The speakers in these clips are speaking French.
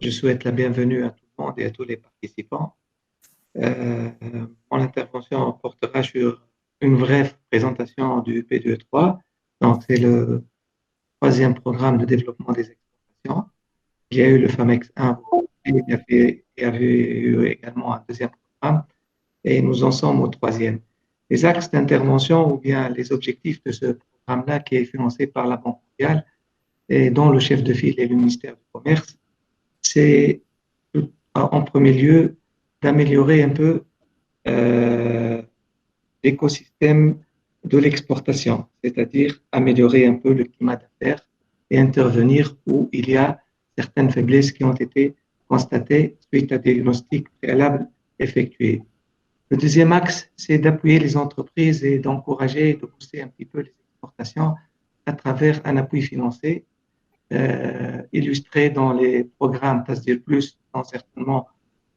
je souhaite la bienvenue à tout le monde et à tous les participants. Mon intervention portera sur une brève présentation du P2E3. Donc, c'est le troisième programme de développement des exportations. Il y a eu le FAMEX 1, il y avait eu également un deuxième programme, et nous en sommes au troisième. Les axes d'intervention ou bien les objectifs de ce programme-là, qui est financé par la Banque mondiale et dont le chef de file est le ministère du Commerce, c'est en premier lieu d'améliorer un peu l'écosystème de l'exportation, c'est-à-dire améliorer un peu le climat d'affaires et intervenir où il y a certaines faiblesses qui ont été constatées suite à des diagnostics préalables effectués. Le deuxième axe, c'est d'appuyer les entreprises et d'encourager et de pousser un petit peu les exportations à travers un appui financier illustré dans les programmes TASDIR+, dont certainement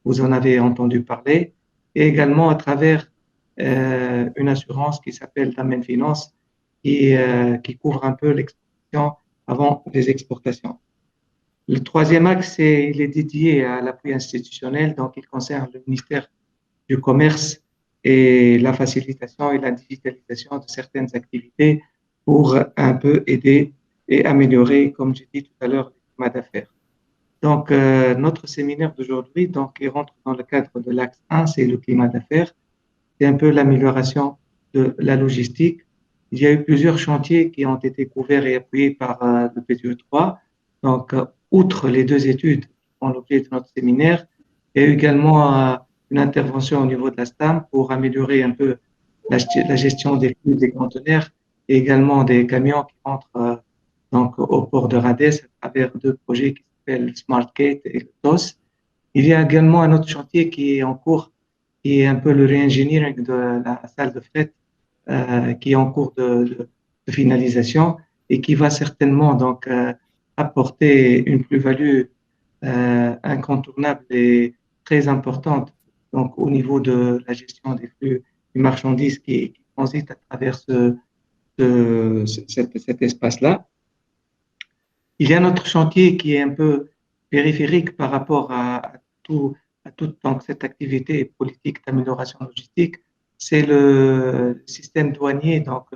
vous en avez entendu parler, et également à travers une assurance qui s'appelle Damen Finance, qui couvre un peu l'exportation avant les exportations. Le troisième axe, il est dédié à l'appui institutionnel, donc il concerne le ministère du Commerce et la facilitation et la digitalisation de certaines activités pour un peu aider et améliorer, comme j'ai dit tout à l'heure, le climat d'affaires. Donc, notre séminaire d'aujourd'hui, donc, il rentre dans le cadre de l'axe 1, c'est le climat d'affaires. C'est un peu l'amélioration de la logistique. Il y a eu plusieurs chantiers qui ont été couverts et appuyés par le PTE3. Donc, outre les deux études qui font l'objet de notre séminaire, il y a eu également une intervention au niveau de la STAM pour améliorer un peu la gestion des flux des conteneurs et également des camions qui entrent donc, au port de Rades à travers deux projets qui s'appellent SmartGate et TOS. Il y a également un autre chantier qui est en cours, qui est un peu le re-engineering de la salle de fret, qui est en cours de finalisation et qui va certainement donc apporter une plus-value incontournable et très importante donc au niveau de la gestion des flux des marchandises qui transitent à travers cet espace-là. Il y a notre chantier qui est un peu périphérique par rapport à toute donc, cette activité politique d'amélioration logistique. C'est le système douanier. Donc,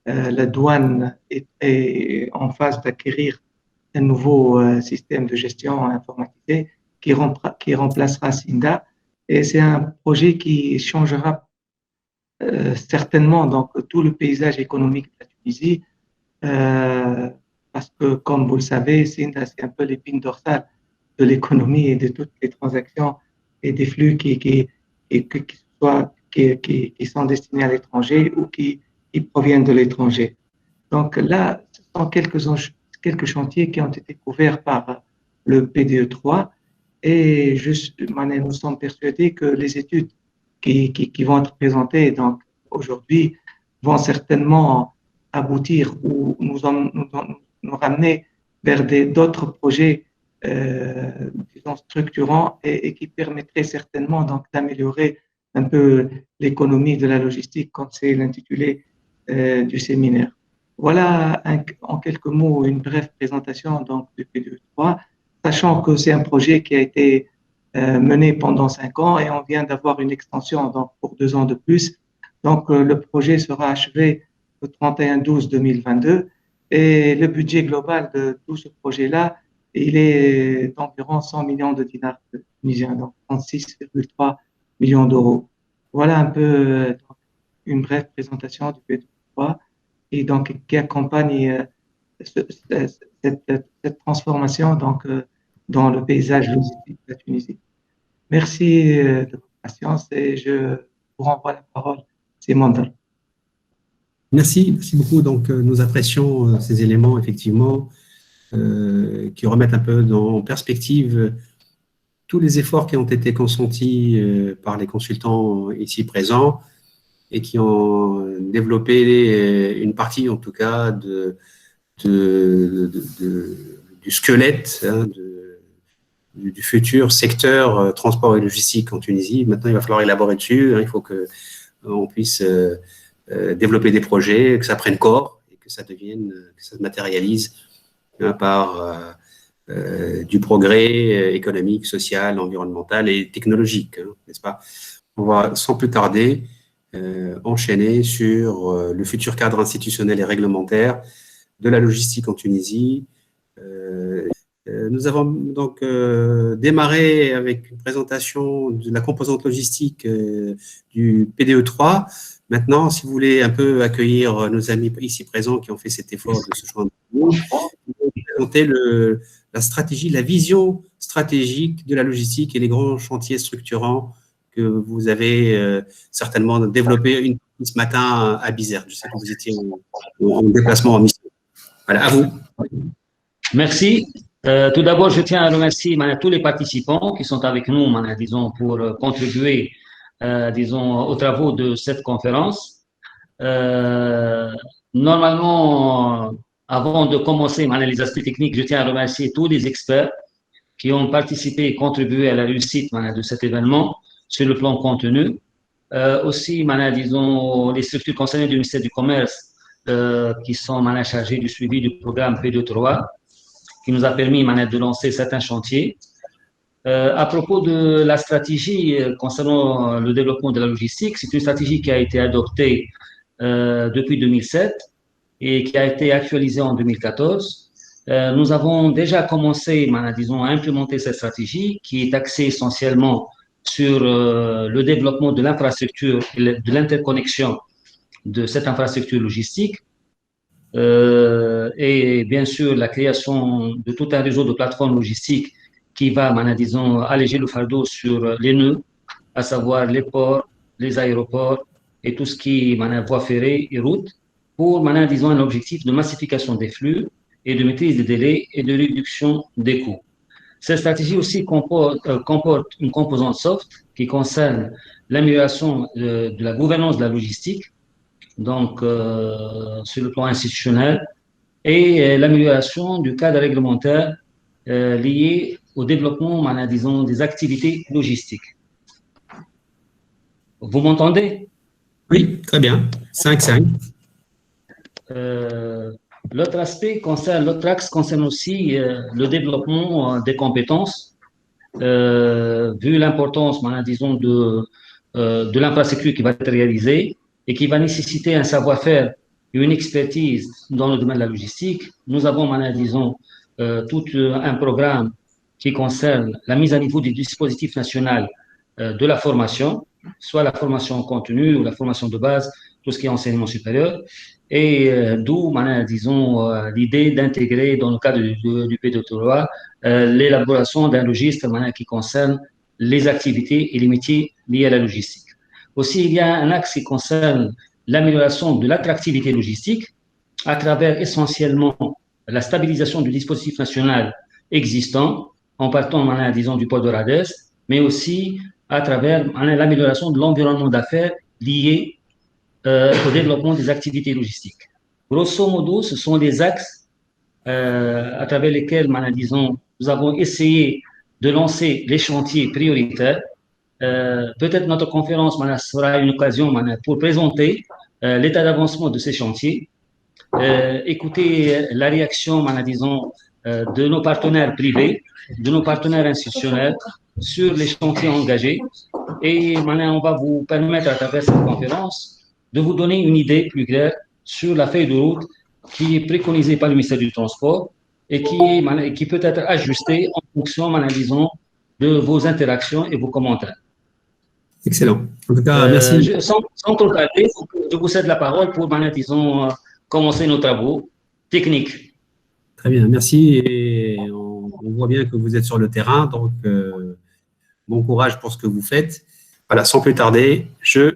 la douane est en phase d'acquérir un nouveau système de gestion informatisé qui remplacera SINDA. Et c'est un projet qui changera certainement donc, tout le paysage économique de la Tunisie. Parce que, comme vous le savez, SINDA, c'est un peu l'épine dorsale de l'économie et de toutes les transactions et des flux qui sont destinés à l'étranger ou qui proviennent de l'étranger. Donc là, ce sont quelques chantiers qui ont été couverts par le PDE3 et nous sommes persuadés que les études qui vont être présentées donc aujourd'hui vont certainement aboutir ou nous ramener vers d'autres projets disons, structurants et qui permettraient certainement donc d'améliorer un peu l'économie de la logistique, comme c'est l'intitulé du séminaire. Voilà en quelques mots une brève présentation donc du P2E3, sachant que c'est un projet qui a été mené pendant 5 ans et on vient d'avoir une extension donc pour 2 ans de plus. Donc le projet sera achevé le 31/12/2022 et le budget global de tout ce projet-là, il est d'environ 100 millions de dinars tunisiens, donc 36,3 millions d'euros. Voilà un peu une brève présentation du P2E3 et donc qui accompagne cette transformation donc, dans le paysage logistique de la Tunisie. Merci de votre patience et je vous renvoie la parole. C'est Mandal. Merci beaucoup. Donc, nous apprécions ces éléments, effectivement, qui remettent un peu en perspective tous les efforts qui ont été consentis par les consultants ici présents et qui ont développé une partie, en tout cas, du squelette du futur secteur transport et logistique en Tunisie. Maintenant, il va falloir élaborer dessus. Il faut qu'on puisse développer des projets, que ça prenne corps et que ça se matérialise par du progrès économique, social, environnemental et technologique, hein, n'est-ce pas? On va sans plus tarder enchaîner sur le futur cadre institutionnel et réglementaire de la logistique en Tunisie. Nous avons donc démarré avec une présentation de la composante logistique du PDE3. Maintenant, si vous voulez un peu accueillir nos amis ici présents qui ont fait cet effort de se joindre, vous présenter la stratégie, la vision stratégique de la logistique et les grands chantiers structurants que vous avez certainement développé ce matin à Bizerte. Je sais que vous étiez en déplacement en mission. Voilà, à vous. Merci. Tout d'abord, je tiens à remercier tous les participants qui sont avec nous, disons, pour contribuer, disons, aux travaux de cette conférence. Normalement, avant de commencer les aspects techniques, je tiens à remercier tous les experts qui ont participé et contribué à la réussite de cet événement sur le plan contenu. Aussi, disons, les structures concernées du ministère du Commerce qui sont chargées du suivi du programme P23, qui nous a permis de lancer certains chantiers. À propos de la stratégie concernant le développement de la logistique, c'est une stratégie qui a été adoptée depuis 2007 et qui a été actualisée en 2014. Nous avons déjà commencé, disons, à implémenter cette stratégie qui est axée essentiellement sur le développement de l'infrastructure et de l'interconnexion de cette infrastructure logistique. Et bien sûr la création de tout un réseau de plateformes logistiques qui va, disons, alléger le fardeau sur les nœuds, à savoir les ports, les aéroports et tout ce qui est voies ferrées et routes, pour, disons, un objectif de massification des flux et de maîtrise des délais et de réduction des coûts. Cette stratégie aussi comporte une composante soft qui concerne l'amélioration de la gouvernance de la logistique, donc sur le plan institutionnel, et l'amélioration du cadre réglementaire lié au développement, disons, des activités logistiques. Vous m'entendez? Oui, très bien. 5-5. L'autre axe concerne aussi le développement des compétences, vu l'importance, disons, de l'infrastructure qui va être réalisée et qui va nécessiter un savoir-faire et une expertise dans le domaine de la logistique. Nous avons, disons, tout un programme qui concerne la mise à niveau du dispositif national de la formation, soit la formation en continu ou la formation de base, tout ce qui est enseignement supérieur, et d'où, disons, l'idée d'intégrer dans le cadre du P23 l'élaboration d'un registre qui concerne les activités et les métiers liés à la logistique. Aussi, il y a un axe qui concerne l'amélioration de l'attractivité logistique à travers essentiellement la stabilisation du dispositif national existant, en partant, disons, du port de Radès, mais aussi à travers l'amélioration de l'environnement d'affaires lié au développement des activités logistiques. Grosso modo, ce sont des axes à travers lesquels, disons, nous avons essayé de lancer les chantiers prioritaires. Peut-être notre conférence sera une occasion pour présenter l'état d'avancement de ces chantiers, écouter la réaction, disons, de nos partenaires privés, de nos partenaires institutionnels sur les chantiers engagés. Et on va vous permettre à travers cette conférence de vous donner une idée plus claire sur la feuille de route qui est préconisée par le ministère du Transport et qui peut être ajustée en fonction, disons, de vos interactions et vos commentaires. Excellent. En tout cas, merci. Sans trop tarder, je vous cède la parole pour, disons, commencer nos travaux techniques. Très bien, merci. Et on voit bien que vous êtes sur le terrain, donc bon courage pour ce que vous faites. Voilà, sans plus tarder, je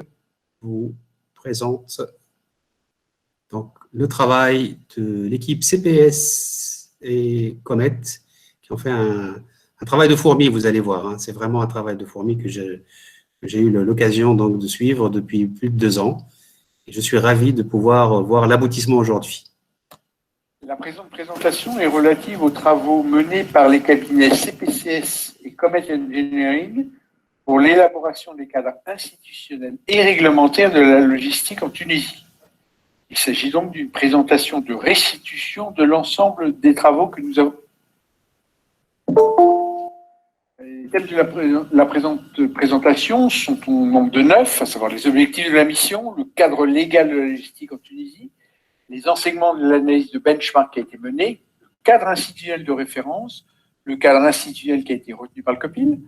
vous présente donc le travail de l'équipe CPS et Comet qui ont fait un travail de fourmi, vous allez voir. Hein, c'est vraiment un travail de fourmi que j'ai eu l'occasion donc de suivre depuis plus de 2 ans. Et je suis ravi de pouvoir voir l'aboutissement aujourd'hui. La présente présentation est relative aux travaux menés par les cabinets CPCS et Comet Engineering pour l'élaboration des cadres institutionnels et réglementaires de la logistique en Tunisie. Il s'agit donc d'une présentation de restitution de l'ensemble des travaux que nous avons. Les thèmes de la présente présentation sont au nombre de 9, à savoir les objectifs de la mission, le cadre légal de la logistique en Tunisie, les enseignements de l'analyse de benchmark qui a été menée, le cadre institutionnel de référence, le cadre institutionnel qui a été retenu par le COPIL,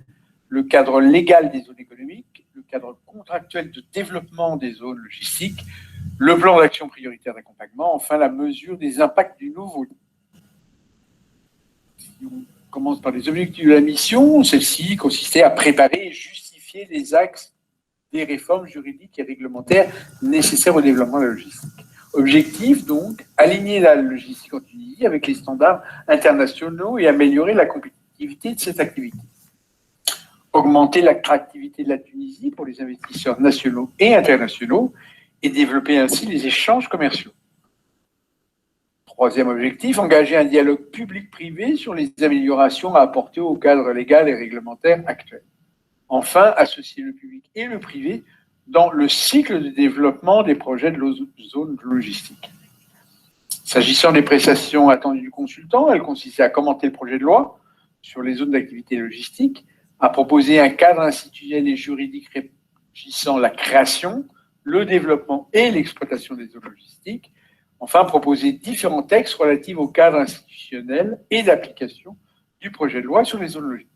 le cadre légal des zones économiques, le cadre contractuel de développement des zones logistiques, le plan d'action prioritaire d'accompagnement, enfin la mesure des impacts du nouveau. Si on commence par les objectifs de la mission, celle-ci consistait à préparer et justifier les axes des réformes juridiques et réglementaires nécessaires au développement de la logistique. Objectif donc, aligner la logistique en Tunisie avec les standards internationaux et améliorer la compétitivité de cette activité. Augmenter l'attractivité de la Tunisie pour les investisseurs nationaux et internationaux et développer ainsi les échanges commerciaux. Troisième objectif, engager un dialogue public-privé sur les améliorations à apporter au cadre légal et réglementaire actuel. Enfin, associer le public et le privé dans le cycle de développement des projets de zones logistiques. S'agissant des prestations attendues du consultant, elles consistaient à commenter le projet de loi sur les zones d'activité logistique, à proposer un cadre institutionnel et juridique régissant la création, le développement et l'exploitation des zones logistiques. Enfin, proposer différents textes relatifs au cadre institutionnel et d'application du projet de loi sur les zones logistiques.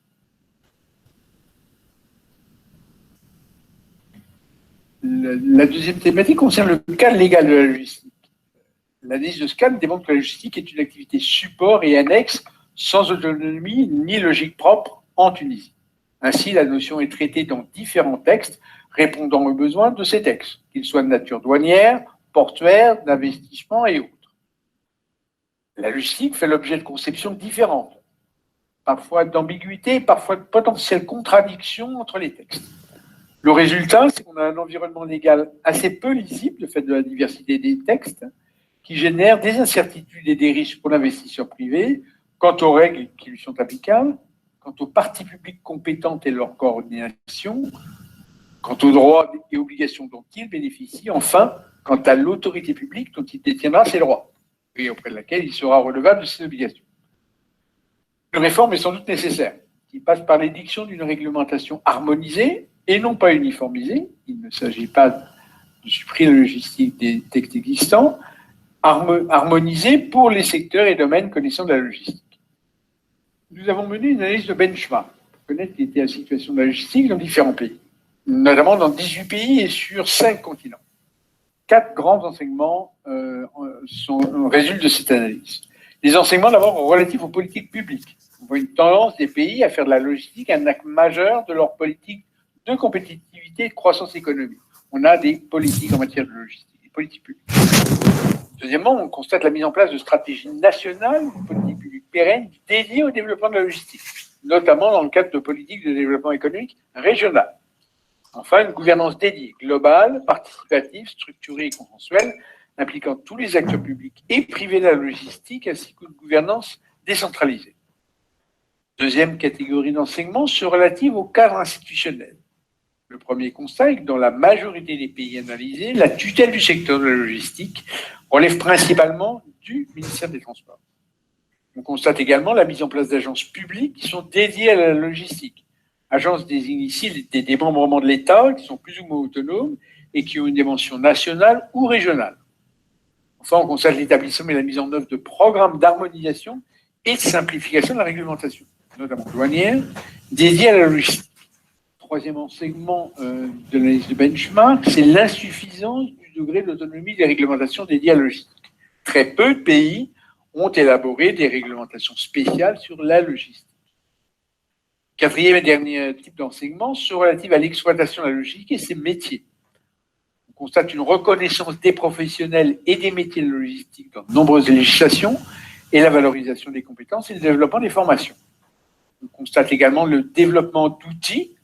La deuxième thématique concerne le cadre légal de la logistique. L'analyse de ce cadre démontre que la logistique est une activité support et annexe sans autonomie ni logique propre en Tunisie. Ainsi, la notion est traitée dans différents textes répondant aux besoins de ces textes, qu'ils soient de nature douanière, portuaire, d'investissement et autres. La logistique fait l'objet de conceptions différentes, parfois d'ambiguïté, parfois de potentielles contradictions entre les textes. Le résultat, c'est qu'on a un environnement légal assez peu lisible, du fait de la diversité des textes, qui génère des incertitudes et des risques pour l'investisseur privé quant aux règles qui lui sont applicables, quant aux parties publiques compétentes et leur coordination, quant aux droits et obligations dont il bénéficie, enfin, quant à l'autorité publique dont il détiendra ses droits et auprès de laquelle il sera redevable de ses obligations. Une réforme est sans doute nécessaire, qui passe par l'édiction d'une réglementation harmonisée et non pas uniformisée. Il ne s'agit pas de supprimer la logistique des textes existants, harmonisée pour les secteurs et domaines connaissant de la logistique. Nous avons mené une analyse de benchmark pour connaître l'état de la situation de la logistique dans différents pays, notamment dans 18 pays et sur 5 continents. 4 grands enseignements résultent de cette analyse. Les enseignements d'abord relatifs aux politiques publiques. On voit une tendance des pays à faire de la logistique un acte majeur de leur politique de compétitivité et de croissance économique. On a des politiques en matière de logistique, des politiques publiques. Deuxièmement, on constate la mise en place de stratégies nationales, de politiques publiques pérennes dédiées au développement de la logistique, notamment dans le cadre de politiques de développement économique régionales. Enfin, une gouvernance dédiée, globale, participative, structurée et consensuelle, impliquant tous les acteurs publics et privés de la logistique, ainsi qu'une gouvernance décentralisée. Deuxième catégorie d'enseignement, ceux relatifs au cadre institutionnel. Le premier constat est que dans la majorité des pays analysés, la tutelle du secteur de la logistique relève principalement du ministère des Transports. On constate également la mise en place d'agences publiques qui sont dédiées à la logistique. Agences désignent ici des démembrements de l'État qui sont plus ou moins autonomes et qui ont une dimension nationale ou régionale. Enfin, on constate l'établissement et la mise en œuvre de programmes d'harmonisation et de simplification de la réglementation, notamment douanière, dédiés à la logistique. Troisième enseignement de l'analyse de benchmark, c'est l'insuffisance du degré d'autonomie des réglementations dédiées à la logistique. Très peu de pays ont élaboré des réglementations spéciales sur la logistique. Quatrième et dernier type d'enseignement, ceux relatifs à l'exploitation de la logistique et ses métiers. On constate une reconnaissance des professionnels et des métiers de logistique dans de nombreuses législations et la valorisation des compétences et le développement des formations. On constate également le développement d'outils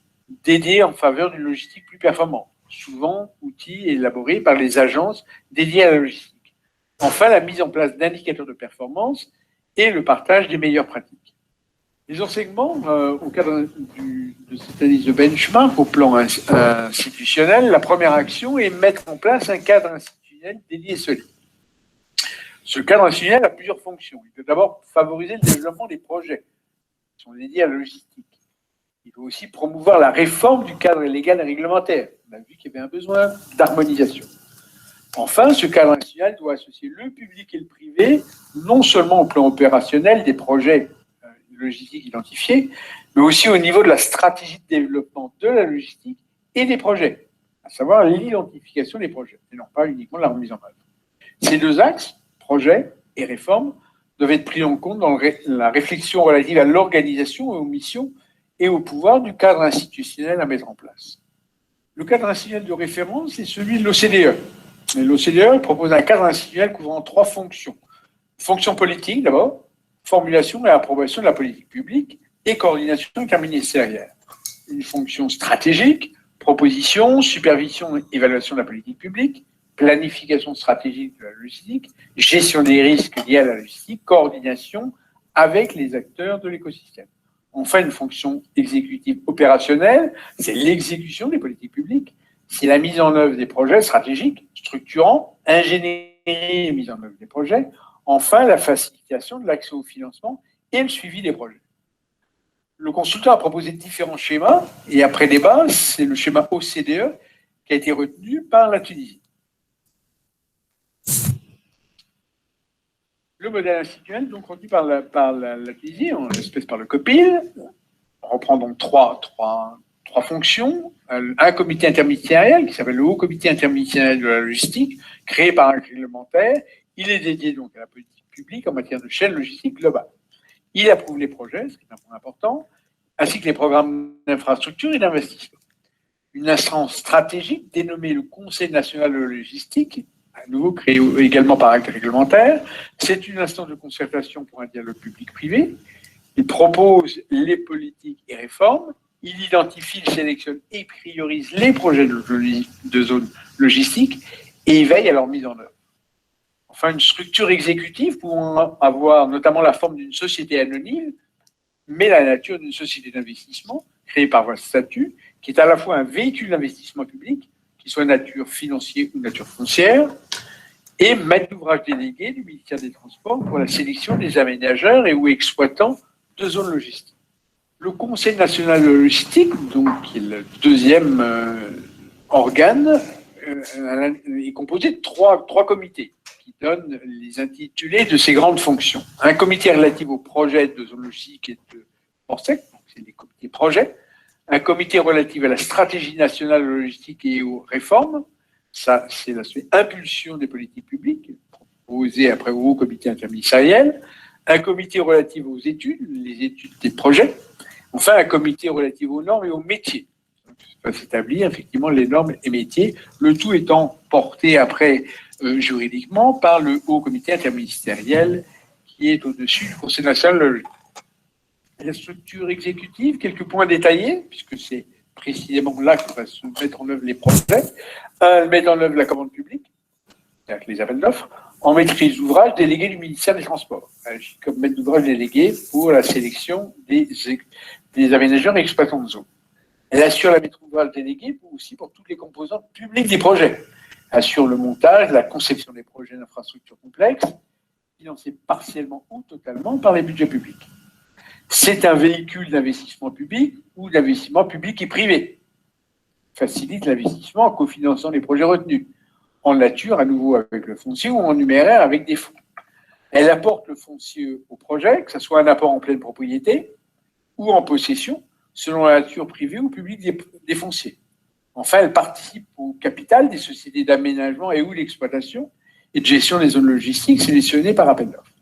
dédiés en faveur d'une logistique plus performante, souvent outils élaborés par les agences dédiées à la logistique. Enfin, la mise en place d'indicateurs de performance et le partage des meilleures pratiques. Les enseignements, au cadre de cette analyse de benchmark au plan institutionnel, la première action est mettre en place un cadre institutionnel dédié et solide. Ce cadre institutionnel a plusieurs fonctions. Il peut d'abord favoriser le développement des projets qui sont dédiés à la logistique. Il faut aussi promouvoir la réforme du cadre légal et réglementaire. On a vu qu'il y avait un besoin d'harmonisation. Enfin, ce cadre institutionnel doit associer le public et le privé, non seulement au plan opérationnel des projets logistiques identifiés, mais aussi au niveau de la stratégie de développement de la logistique et des projets, à savoir l'identification des projets, et non pas uniquement la remise en œuvre. Ces deux axes, projets et réformes, doivent être pris en compte dans la réflexion relative à l'organisation et aux missions et au pouvoir du cadre institutionnel à mettre en place. Le cadre institutionnel de référence est celui de l'OCDE. L'OCDE propose un cadre institutionnel couvrant 3 fonctions. Fonction politique d'abord, formulation et approbation de la politique publique et coordination interministérielle. Une fonction stratégique, proposition, supervision et évaluation de la politique publique, planification stratégique de la logistique, gestion des risques liés à la logistique, coordination avec les acteurs de l'écosystème. Enfin, une fonction exécutive opérationnelle, c'est l'exécution des politiques publiques, c'est la mise en œuvre des projets stratégiques, structurants, ingénierie et mise en œuvre des projets. Enfin, la facilitation de l'accès au financement et le suivi des projets. Le consultant a proposé différents schémas et après débat, c'est le schéma OCDE qui a été retenu par la Tunisie. Le modèle institutionnel, donc retenu par la Tunisie, en l'espèce par le COPIL, reprend donc trois fonctions. Un comité interministériel qui s'appelle le Haut Comité interministériel de la logistique, créé par un réglementaire. Il est dédié donc à la politique publique en matière de chaîne logistique globale. Il approuve les projets, ce qui est un point important, ainsi que les programmes d'infrastructure et d'investissement. Une instance stratégique dénommée le Conseil national de la logistique, à nouveau créé également par acte réglementaire. C'est une instance de concertation pour un dialogue public-privé. Il propose les politiques et réformes. Il identifie, sélectionne et priorise les projets de zone logistique et il veille à leur mise en œuvre. Enfin, une structure exécutive pouvant avoir notamment la forme d'une société anonyme, mais la nature d'une société d'investissement créée par voie de statut, qui est à la fois un véhicule d'investissement public, qui soit nature financière ou nature foncière, et maître d'ouvrage délégué du ministère des Transports pour la sélection des aménageurs et ou exploitants de zones logistiques. Le Conseil national de logistique, donc, qui est le deuxième organe, est composé de trois comités qui donnent les intitulés de ces grandes fonctions. Un comité relatif aux projets de zone logistique et de port sec, donc c'est les comités projets. Un comité relatif à la stratégie nationale de logistique et aux réformes. Ça, c'est l'aspect impulsion des politiques publiques, proposé après au Haut Comité interministériel. Un comité relatif aux études, les études des projets. Enfin, un comité relatif aux normes et aux métiers. Qui va s'établir effectivement les normes et métiers, le tout étant porté après juridiquement par le Haut Comité interministériel qui est au-dessus du Conseil national de la logistique. La structure exécutive, quelques points détaillés, puisque c'est précisément là que va se mettre en œuvre les projets. Mettre en œuvre la commande publique, c'est-à-dire les appels d'offres, en maîtrise d'ouvrage délégué du ministère des Transports, comme maître d'ouvrage délégué pour la sélection des aménageurs et exploitants de zone. Elle assure la maîtrise d'ouvrage déléguée aussi pour toutes les composantes publiques des projets. Elle assure le montage, la conception des projets d'infrastructures complexes, financés partiellement ou totalement par les budgets publics. C'est un véhicule d'investissement public ou d'investissement public et privé. Facilite l'investissement en cofinançant les projets retenus, en nature à nouveau avec le foncier ou en numéraire avec des fonds. Elle apporte le foncier au projet, que ce soit un apport en pleine propriété ou en possession, selon la nature privée ou publique des fonciers. Enfin, elle participe au capital des sociétés d'aménagement et ou d'exploitation et de gestion des zones logistiques sélectionnées par appel d'offres.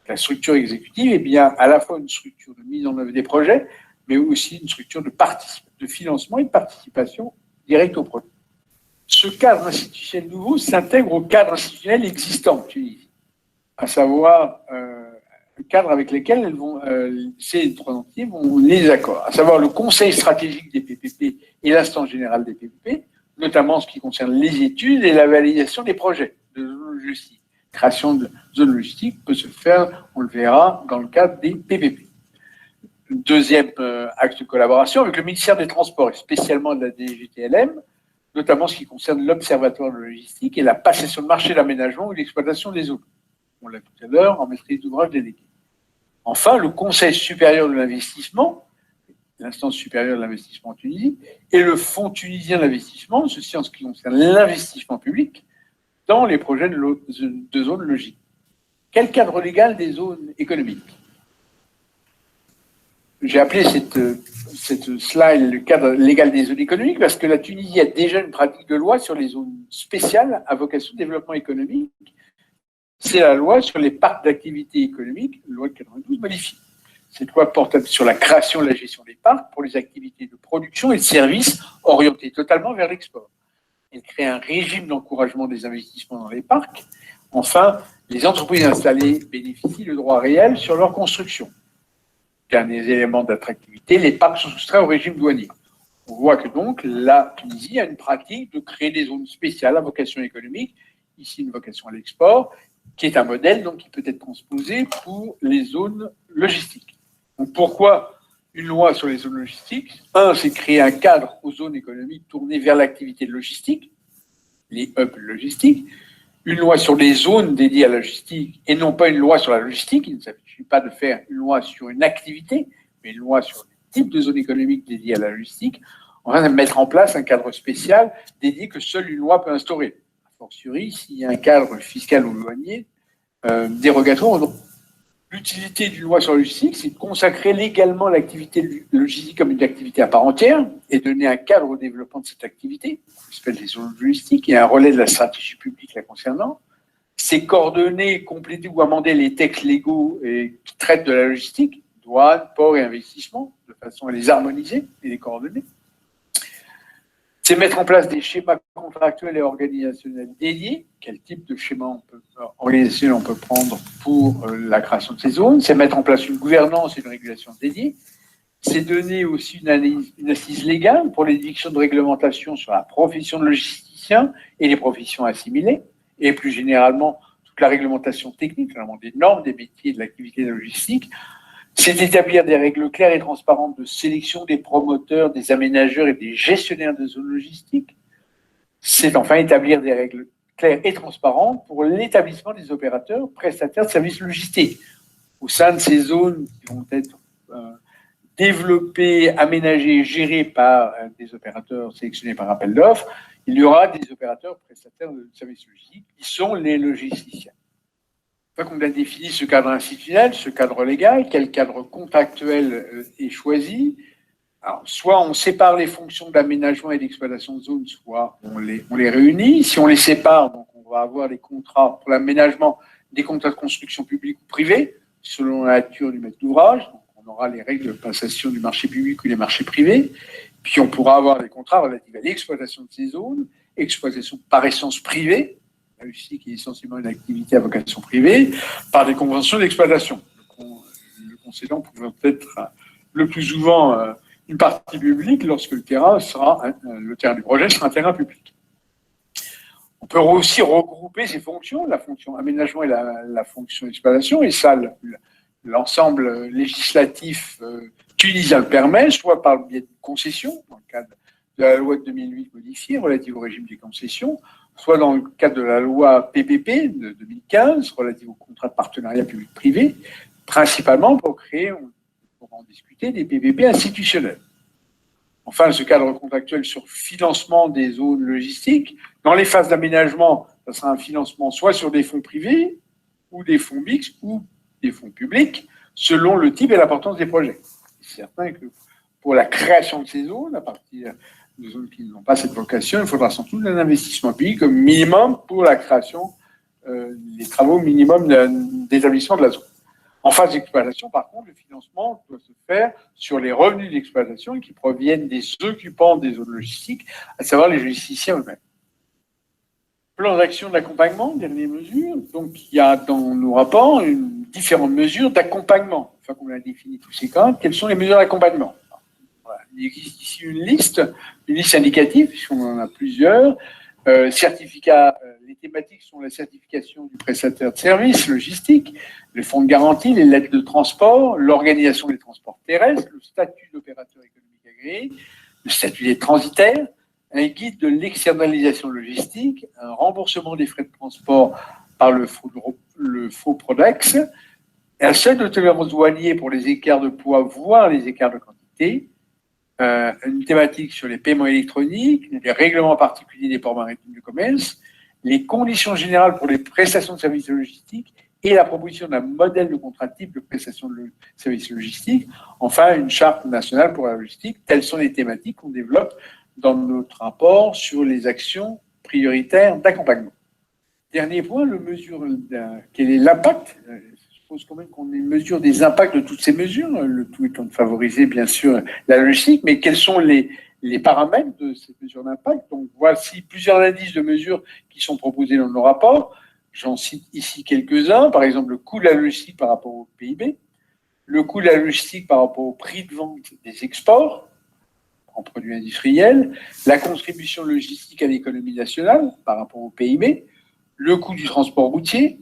La structure exécutive est bien à la fois une structure de mise en œuvre des projets, mais aussi une structure de financement et de participation directe au projet. Ce cadre institutionnel nouveau s'intègre au cadre institutionnel existant en Tunisie, à savoir le cadre avec lequel ces trois entités vont les accords, à savoir le Conseil stratégique des PPP et l'Instance générale des PPP, notamment en ce qui concerne les études et la validation des projets de zone logistique. Création de zones logistiques peut se faire, on le verra, dans le cadre des PPP. Deuxième axe de collaboration avec le ministère des Transports et spécialement de la DGTLM, notamment ce qui concerne l'Observatoire de logistique et la passation de marché d'aménagement ou d'exploitation des zones. On l'a tout à l'heure en maîtrise d'ouvrage délégué. Enfin, le Conseil supérieur de l'investissement, l'instance supérieure de l'investissement en Tunisie, et le Fonds tunisien d'investissement, ceci en ce qui concerne l'investissement public dans les projets de zones logiques. Quel cadre légal des zones économiques? J'ai appelé cette slide le cadre légal des zones économiques parce que la Tunisie a déjà une pratique de loi sur les zones spéciales à vocation de développement économique. C'est la loi sur les parcs d'activité économique, loi de 92 modifiée. Cette loi porte sur la création et la gestion des parcs pour les activités de production et de services orientés totalement vers l'export. Elle crée un régime d'encouragement des investissements dans les parcs. Enfin, les entreprises installées bénéficient de droits réels sur leur construction. Dernier élément d'attractivité, les parcs sont soustraits au régime douanier. On voit que donc la Tunisie a une pratique de créer des zones spéciales à vocation économique, ici une vocation à l'export, qui est un modèle donc, qui peut être transposé pour les zones logistiques. Donc pourquoi une loi sur les zones logistiques? Un, c'est créer un cadre aux zones économiques tournées vers l'activité logistique, les hubs logistiques. Une loi sur les zones dédiées à la logistique et non pas une loi sur la logistique. Il ne s'agit pas de faire une loi sur une activité, mais une loi sur le type de zone économique dédiée à la logistique. On va mettre en place un cadre spécial dédié que seule une loi peut instaurer. A fortiori, s'il y a un cadre fiscal ou douanier dérogatoire. L'utilité d'une loi sur la logistique, c'est de consacrer légalement l'activité logistique comme une activité à part entière et donner un cadre au développement de cette activité, qui s'appelle les zones logistiques, et un relais de la stratégie publique la concernant. C'est coordonner, compléter ou amender les textes légaux qui traitent de la logistique, douane, port et investissement, de façon à les harmoniser et les coordonner. C'est mettre en place des schémas contractuels et organisationnels dédiés. Quel type de schéma organisationnel on peut prendre pour la création de ces zones? C'est mettre en place une gouvernance et une régulation dédiée. C'est donner aussi une assise légale pour l'édiction de réglementation sur la profession de logisticien et les professions assimilées, et plus généralement toute la réglementation technique, notamment des normes, des métiers et de l'activité logistique. C'est établir des règles claires et transparentes de sélection des promoteurs, des aménageurs et des gestionnaires de zones logistiques. C'est enfin établir des règles claires et transparentes pour l'établissement des opérateurs prestataires de services logistiques. Au sein de ces zones qui vont être développées, aménagées et gérées par des opérateurs sélectionnés par appel d'offres, il y aura des opérateurs prestataires de services logistiques qui sont les logisticiens. Une fois qu'on a défini ce cadre institutionnel, ce cadre légal, quel cadre contractuel est choisi? Alors, soit on sépare les fonctions d'aménagement et d'exploitation de zones, soit on les réunit. Si on les sépare, donc on va avoir les contrats pour l'aménagement, des contrats de construction publique ou privée, selon la nature du maître d'ouvrage. Donc on aura les règles de passation du marché public ou des marchés privés. Puis on pourra avoir des contrats relatifs à l'exploitation de ces zones, exploitation par essence privée, la logistique qui est essentiellement une activité à vocation privée, par des conventions d'exploitation. Le concédant pouvant être le plus souvent une partie publique lorsque le terrain du projet sera un terrain public. On peut aussi regrouper ces fonctions, la fonction aménagement et la fonction exploitation, et ça, l'ensemble législatif tunisien le permet, soit par le biais de concessions, dans le cadre de la loi de 2008 modifiée relative au régime des concessions, soit dans le cadre de la loi PPP de 2015 relative au contrat de partenariat public-privé, principalement pour créer, on pourra en discuter, des PPP institutionnels. Enfin, ce cadre contractuel sur financement des zones logistiques, dans les phases d'aménagement, ça sera un financement soit sur des fonds privés, ou des fonds mixtes, ou des fonds publics, selon le type et l'importance des projets. C'est certain que pour la création de ces zones, à partir de zones qui n'ont pas cette vocation, il faudra sans doute un investissement public comme minimum pour la création, les travaux minimum d'établissement de la zone. En phase d'exploitation, par contre, le financement doit se faire sur les revenus d'exploitation qui proviennent des occupants des zones logistiques, à savoir les logisticiens eux-mêmes. Plan d'action d'accompagnement, dernière mesure. Donc, il y a dans nos rapports différentes mesures d'accompagnement. Une fois qu'on a défini tous ces cas, quelles sont les mesures d'accompagnement? Voilà. Il existe ici une liste indicative, puisqu'on en a plusieurs. Certificats, les thématiques sont la certification du prestataire de services logistiques, les fonds de garantie, les lettres de transport, l'organisation des transports terrestres, le statut d'opérateur économique agréé, le statut des transitaires, un guide de l'externalisation logistique, un remboursement des frais de transport par le faux Prodex, Un seuil de tolérance douanier pour les écarts de poids, voire les écarts de quantité. Une thématique sur les paiements électroniques, les règlements particuliers des ports maritimes du commerce, les conditions générales pour les prestations de services logistiques et la proposition d'un modèle de contrat type de prestation de services logistiques. Enfin, une charte nationale pour la logistique. Telles sont les thématiques qu'on développe dans notre rapport sur les actions prioritaires d'accompagnement. Dernier point, quel est l'impact ? Je suppose quand même qu'on ait une mesure des impacts de toutes ces mesures, le tout étant de favoriser bien sûr la logistique, mais quels sont les paramètres de ces mesures d'impact ? Donc voici plusieurs indices de mesures qui sont proposés dans nos rapports. J'en cite ici quelques-uns, par exemple le coût de la logistique par rapport au PIB, le coût de la logistique par rapport au prix de vente des exports en produits industriels, la contribution logistique à l'économie nationale par rapport au PIB, le coût du transport routier,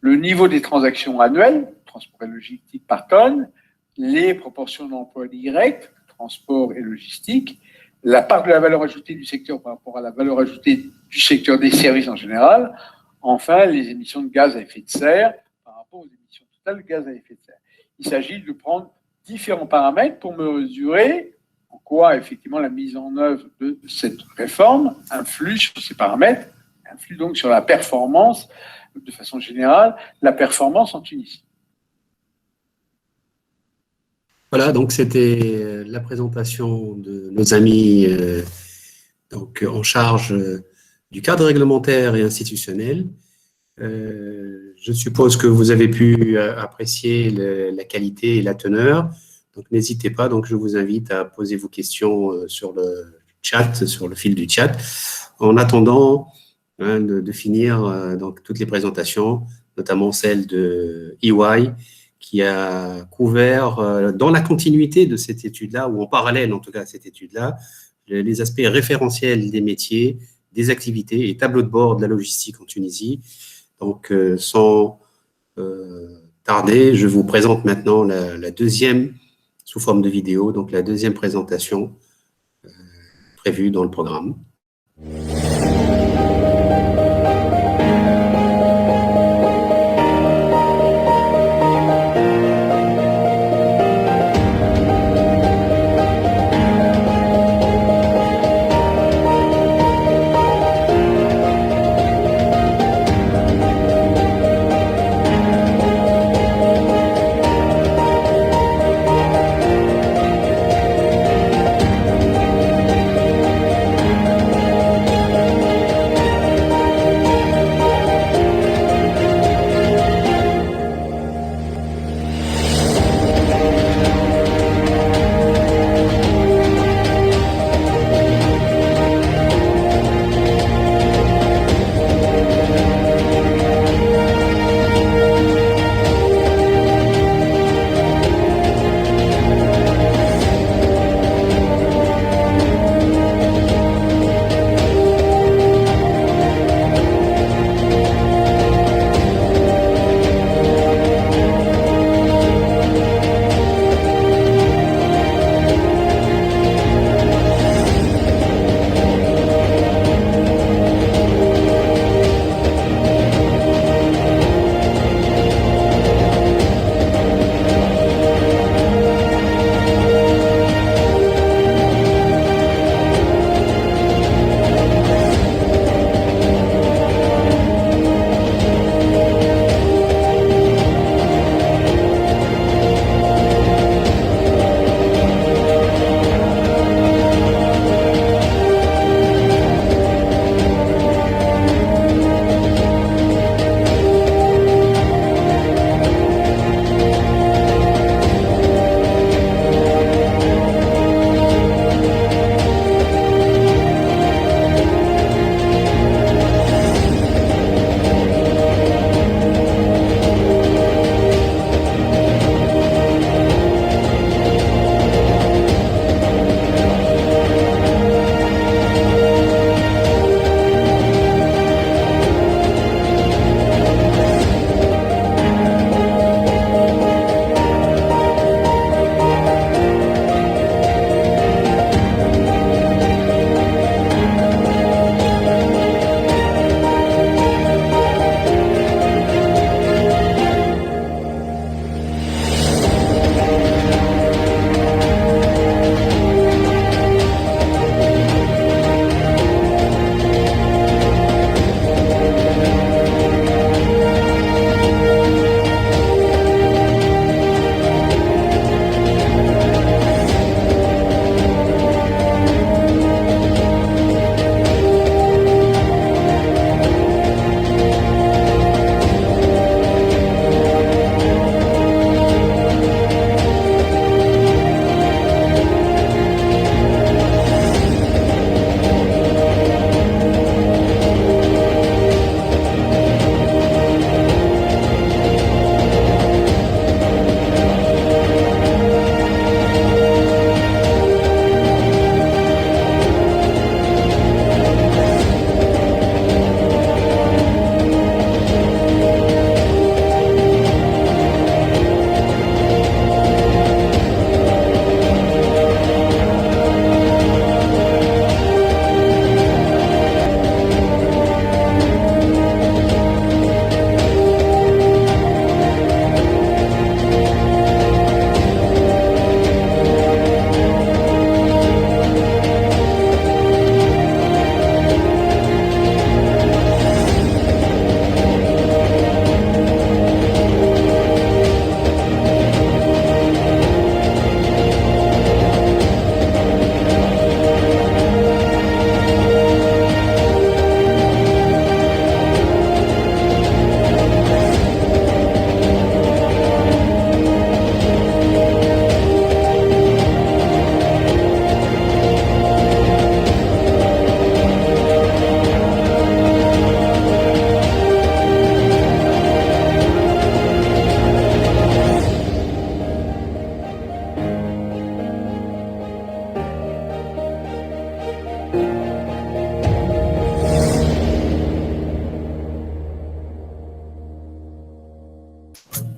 le niveau des transactions annuelles, transport et logistique par tonne, les proportions d'emplois directs, transport et logistique, la part de la valeur ajoutée du secteur par rapport à la valeur ajoutée du secteur des services en général, enfin les émissions de gaz à effet de serre par rapport aux émissions totales de gaz à effet de serre. Il s'agit de prendre différents paramètres pour mesurer en quoi effectivement la mise en œuvre de cette réforme influe sur ces paramètres, influe donc sur la performance de façon générale, la performance en Tunisie. Voilà, donc c'était la présentation de nos amis donc en charge du cadre réglementaire et institutionnel. Je suppose que vous avez pu apprécier la qualité et la teneur. Donc n'hésitez pas, donc je vous invite à poser vos questions sur le chat, sur le fil du chat. En attendant de finir donc toutes les présentations, notamment celle de EY, qui a couvert, dans la continuité de cette étude-là, ou en parallèle en tout cas à cette étude-là, les aspects référentiels des métiers, des activités et tableaux de bord de la logistique en Tunisie. Donc, sans tarder, je vous présente maintenant la deuxième, sous forme de vidéo, donc la deuxième présentation prévue dans le programme.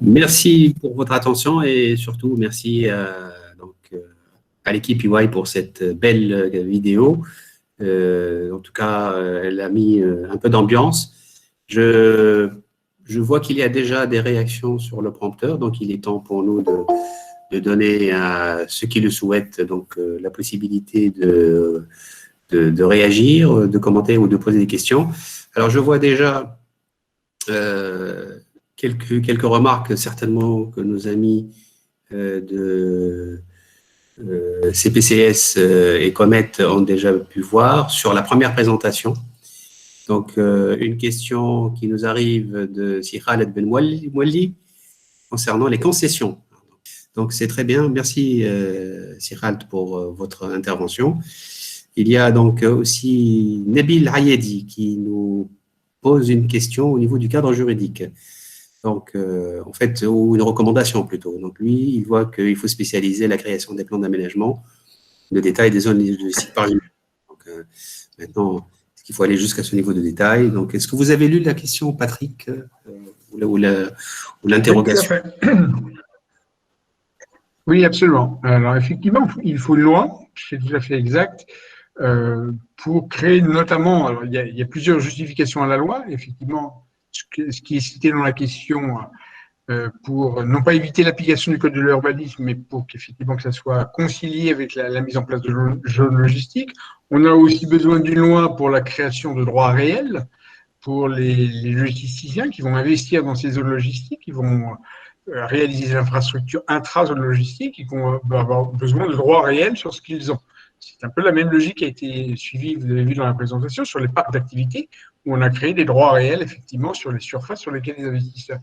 Merci pour votre attention et surtout merci à l'équipe EY pour cette belle vidéo. En tout cas, elle a mis un peu d'ambiance. Je vois qu'il y a déjà des réactions sur le prompteur, donc il est temps pour nous de donner à ceux qui le souhaitent la possibilité de réagir, de commenter ou de poser des questions. Alors, je vois déjà quelques remarques certainement que nos amis de CPCS et Comet ont déjà pu voir sur la première présentation. Donc, une question qui nous arrive de Khaled Ben Mouali concernant les concessions. Donc, c'est très bien. Merci, Khaled, pour votre intervention. Il y a donc aussi Nabil Hayedi qui nous pose une question au niveau du cadre juridique. Donc, en fait, ou une recommandation plutôt. Donc, lui, il voit qu'il faut spécialiser la création des plans d'aménagement de détail des zones de site par exemple. Donc, maintenant, est-ce qu'il faut aller jusqu'à ce niveau de détail? Donc, est-ce que vous avez lu la question, Patrick, ou l'interrogation? Oui, absolument. Alors, effectivement, il faut une loi, c'est tout à fait exact, pour créer notamment, alors, il y a plusieurs justifications à la loi, effectivement, ce qui est cité dans la question, pour non pas éviter l'application du code de l'urbanisme, mais pour qu'effectivement que ça soit concilié avec la mise en place de zones logistiques. On a aussi besoin d'une loi pour la création de droits réels pour les logisticiens qui vont investir dans ces zones logistiques, qui vont réaliser des infrastructures intra-zones logistiques, qui vont avoir besoin de droits réels sur ce qu'ils ont. C'est un peu la même logique qui a été suivie, vous avez vu dans la présentation, sur les parcs d'activités, où on a créé des droits réels, effectivement, sur les surfaces sur lesquelles les investisseurs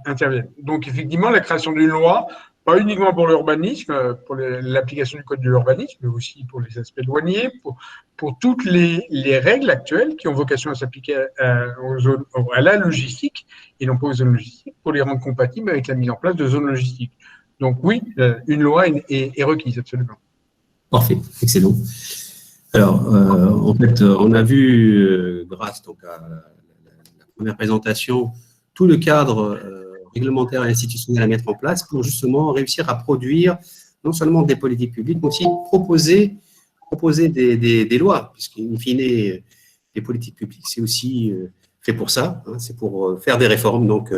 interviennent. Donc, effectivement, la création d'une loi, pas uniquement pour l'urbanisme, pour l'application du code de l'urbanisme, mais aussi pour les aspects douaniers, pour toutes les règles actuelles qui ont vocation à s'appliquer à la logistique, et non pas aux zones logistiques, pour les rendre compatibles avec la mise en place de zones logistiques. Donc oui, une loi est requise, absolument. Parfait, excellent. Alors, en fait, on a vu, grâce donc, à la première présentation, tout le cadre réglementaire et institutionnel à mettre en place pour justement réussir à produire non seulement des politiques publiques, mais aussi proposer des lois, puisqu'in fine, les politiques publiques, c'est aussi fait pour ça, hein, c'est pour faire des réformes. Donc,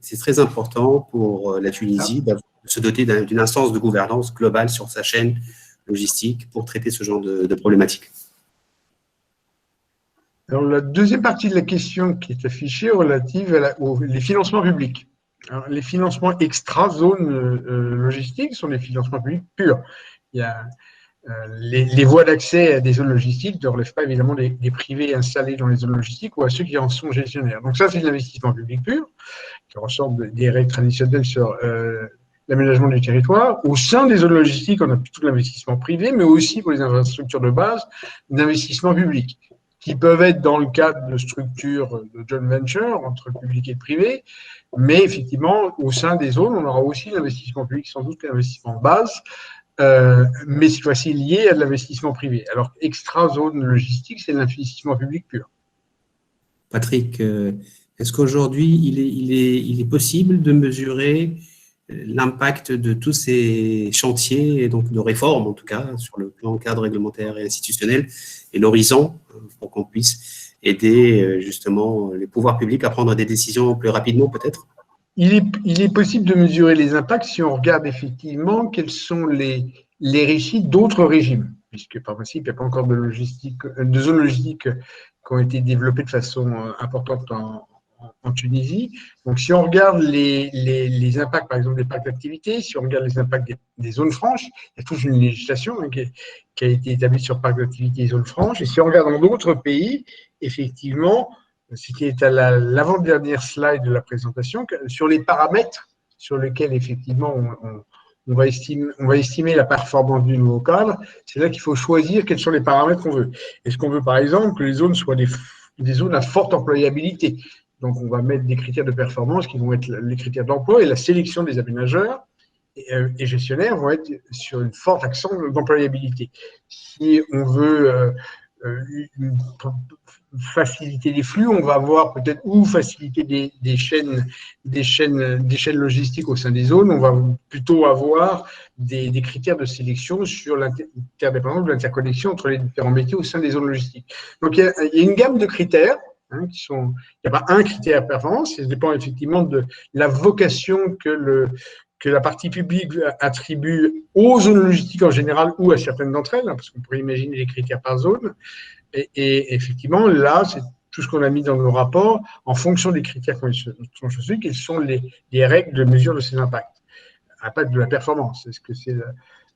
c'est très important pour la Tunisie de se doter d'une instance de gouvernance globale sur sa chaîne logistique pour traiter ce genre de problématiques. Alors, la deuxième partie de la question qui est affichée relative aux financements publics. Alors, les financements extra-zones logistiques sont des financements publics purs. Il y a, les voies d'accès à des zones logistiques ne relèvent pas évidemment des privés installés dans les zones logistiques ou à ceux qui en sont gestionnaires. Donc ça, c'est de l'investissement public pur, qui ressort des règles traditionnelles sur l'aménagement du territoire. Au sein des zones logistiques, on a plutôt de l'investissement privé, mais aussi pour les infrastructures de base, d'investissement public, qui peuvent être dans le cadre de structures de joint venture entre le public et le privé, mais effectivement, au sein des zones, on aura aussi l'investissement public, sans doute l'investissement de base, mais cette fois-ci lié à de l'investissement privé. Alors, extra-zone logistique, c'est l'investissement public pur. Patrick, est-ce qu'aujourd'hui, il est possible de mesurer l'impact de tous ces chantiers, et donc de réformes en tout cas, sur le plan cadre réglementaire et institutionnel, et l'horizon, pour qu'on puisse aider justement les pouvoirs publics à prendre des décisions plus rapidement peut-être? Il est possible de mesurer les impacts si on regarde effectivement quelles sont les réussites d'autres régimes, puisque par principe, il n'y a pas encore de zones logistiques qui ont été développées de façon importante en Tunisie. Donc, si on regarde les impacts, par exemple, des parcs d'activité, si on regarde les impacts des zones franches, il y a toute une législation qui a été établie sur parcs d'activité et zones franches. Et si on regarde dans d'autres pays, effectivement, ce qui est à l'avant-dernière slide de la présentation, sur les paramètres sur lesquels, effectivement, on va estimer la performance du nouveau cadre, c'est là qu'il faut choisir quels sont les paramètres qu'on veut. Est-ce qu'on veut, par exemple, que les zones soient des zones à forte employabilité? Donc, on va mettre des critères de performance qui vont être les critères d'emploi, et la sélection des aménageurs et gestionnaires vont être sur une forte accent d'employabilité. Si on veut faciliter les flux, on va avoir peut-être ou faciliter des chaînes logistiques au sein des zones, on va plutôt avoir des critères de sélection sur l'interdépendance de l'interconnexion entre les différents métiers au sein des zones logistiques. Donc il y a une gamme de critères qui sont, il n'y a pas un critère performance, ça dépend effectivement de la vocation que la partie publique attribue aux zones logistiques en général ou à certaines d'entre elles, parce qu'on pourrait imaginer les critères par zone. Et effectivement, là, c'est tout ce qu'on a mis dans nos rapports en fonction des critères qui sont choisis, quelles sont les règles de mesure de ces impacts. Impact de la performance, est-ce que c'est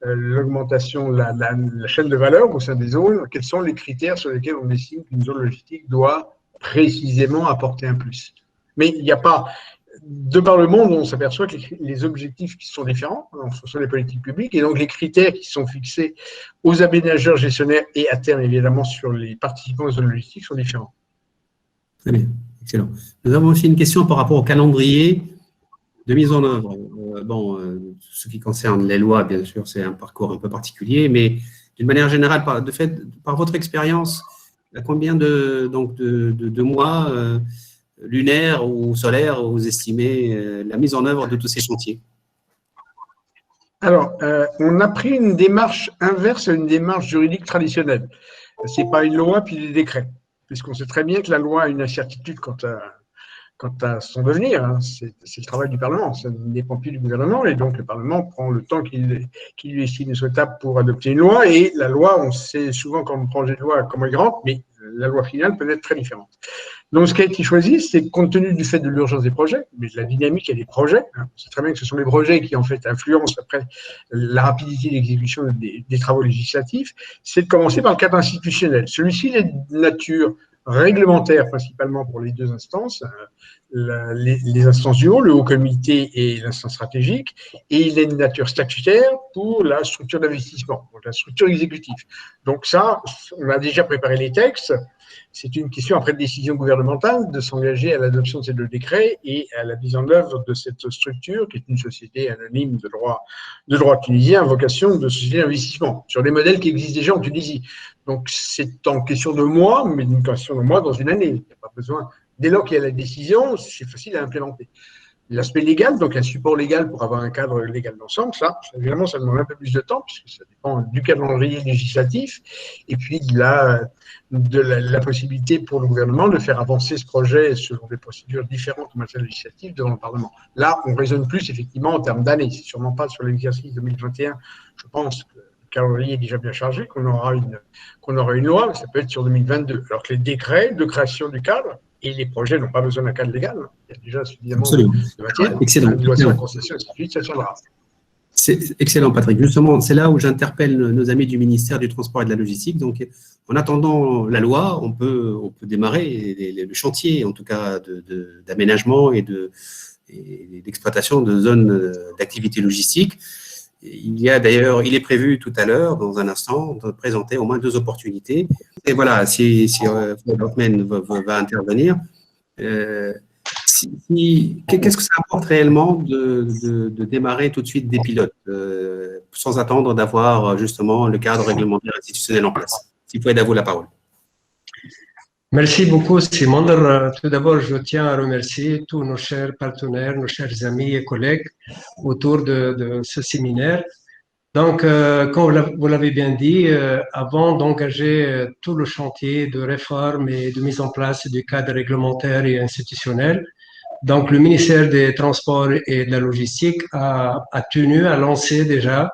l'augmentation, la chaîne de valeur au sein des zones, quels sont les critères sur lesquels on estime qu'une zone logistique doit précisément apporter un plus. Mais il n'y a pas... De par le monde, on s'aperçoit que les objectifs qui sont différents en fonction des politiques publiques et donc les critères qui sont fixés aux aménageurs, gestionnaires et à terme évidemment sur les participants aux zones logistiques sont différents. Très bien, excellent. Nous avons aussi une question par rapport au calendrier de mise en œuvre. Ce qui concerne les lois, bien sûr, c'est un parcours un peu particulier, mais d'une manière générale, par votre expérience, à combien de mois lunaire ou solaire, vous estimez la mise en œuvre de tous ces chantiers? Alors, on a pris une démarche inverse à une démarche juridique traditionnelle. Ce n'est pas une loi puis des décrets, puisqu'on sait très bien que la loi a une incertitude quant à son devenir. C'est le travail du Parlement, ça ne dépend plus du gouvernement, et donc le Parlement prend le temps qu'il lui estime souhaitable pour adopter une loi, et la loi, on sait souvent quand on prend une loi comment elle rentre, mais la loi finale peut être très différente. Donc, ce qui a été choisi, c'est compte tenu du fait de l'urgence des projets, mais de la dynamique et des projets. On sait très bien que ce sont les projets qui, en fait, influencent après la rapidité d'exécution des travaux législatifs, c'est de commencer par le cadre institutionnel. Celui-ci est de nature réglementaire, principalement pour les deux instances, les instances du haut, le haut comité et l'instance stratégique, et il est de nature statutaire pour la structure d'investissement, pour la structure exécutive. Donc ça, on a déjà préparé les textes. C'est une question après de décision gouvernementale de s'engager à l'adoption de ces deux décrets et à la mise en œuvre de cette structure qui est une société anonyme de droit tunisien à vocation de société d'investissement sur des modèles qui existent déjà en Tunisie. Donc c'est en question de mois, mais une question de mois dans une année. Il n'y a pas besoin. Dès lors qu'il y a la décision, c'est facile à implémenter. L'aspect légal, donc un support légal pour avoir un cadre légal d'ensemble, ça, évidemment, ça demande un peu plus de temps, puisque ça dépend du calendrier législatif, et puis de la possibilité pour le gouvernement de faire avancer ce projet selon des procédures différentes en matière législative devant le Parlement. Là, on raisonne plus, effectivement, en termes d'années. C'est sûrement pas sur l'exercice 2021. Je pense que le calendrier est déjà bien chargé, qu'on aura une loi, mais ça peut être sur 2022. Alors que les décrets de création du cadre, et les projets n'ont pas besoin d'un cadre légal. Il y a déjà suffisamment de matière. Excellent. C'est excellent, Patrick. Justement, c'est là où j'interpelle nos amis du ministère du Transport et de la Logistique. Donc, en attendant la loi, on peut démarrer le chantier, en tout cas, d'aménagement et d'exploitation de zones d'activité logistique. Il est prévu tout à l'heure, dans un instant, de présenter au moins 2 opportunités. Et voilà, si Hotman va intervenir, qu'est-ce que ça apporte réellement de démarrer tout de suite des pilotes, sans attendre d'avoir justement le cadre réglementaire institutionnel en place? S'il pouvez, à vous la parole. Merci beaucoup, Simon. Tout d'abord, je tiens à remercier tous nos chers partenaires, nos chers amis et collègues autour de ce séminaire. Donc, comme vous l'avez bien dit, avant d'engager tout le chantier de réforme et de mise en place du cadre réglementaire et institutionnel, donc le ministère des Transports et de la Logistique a tenu à lancer déjà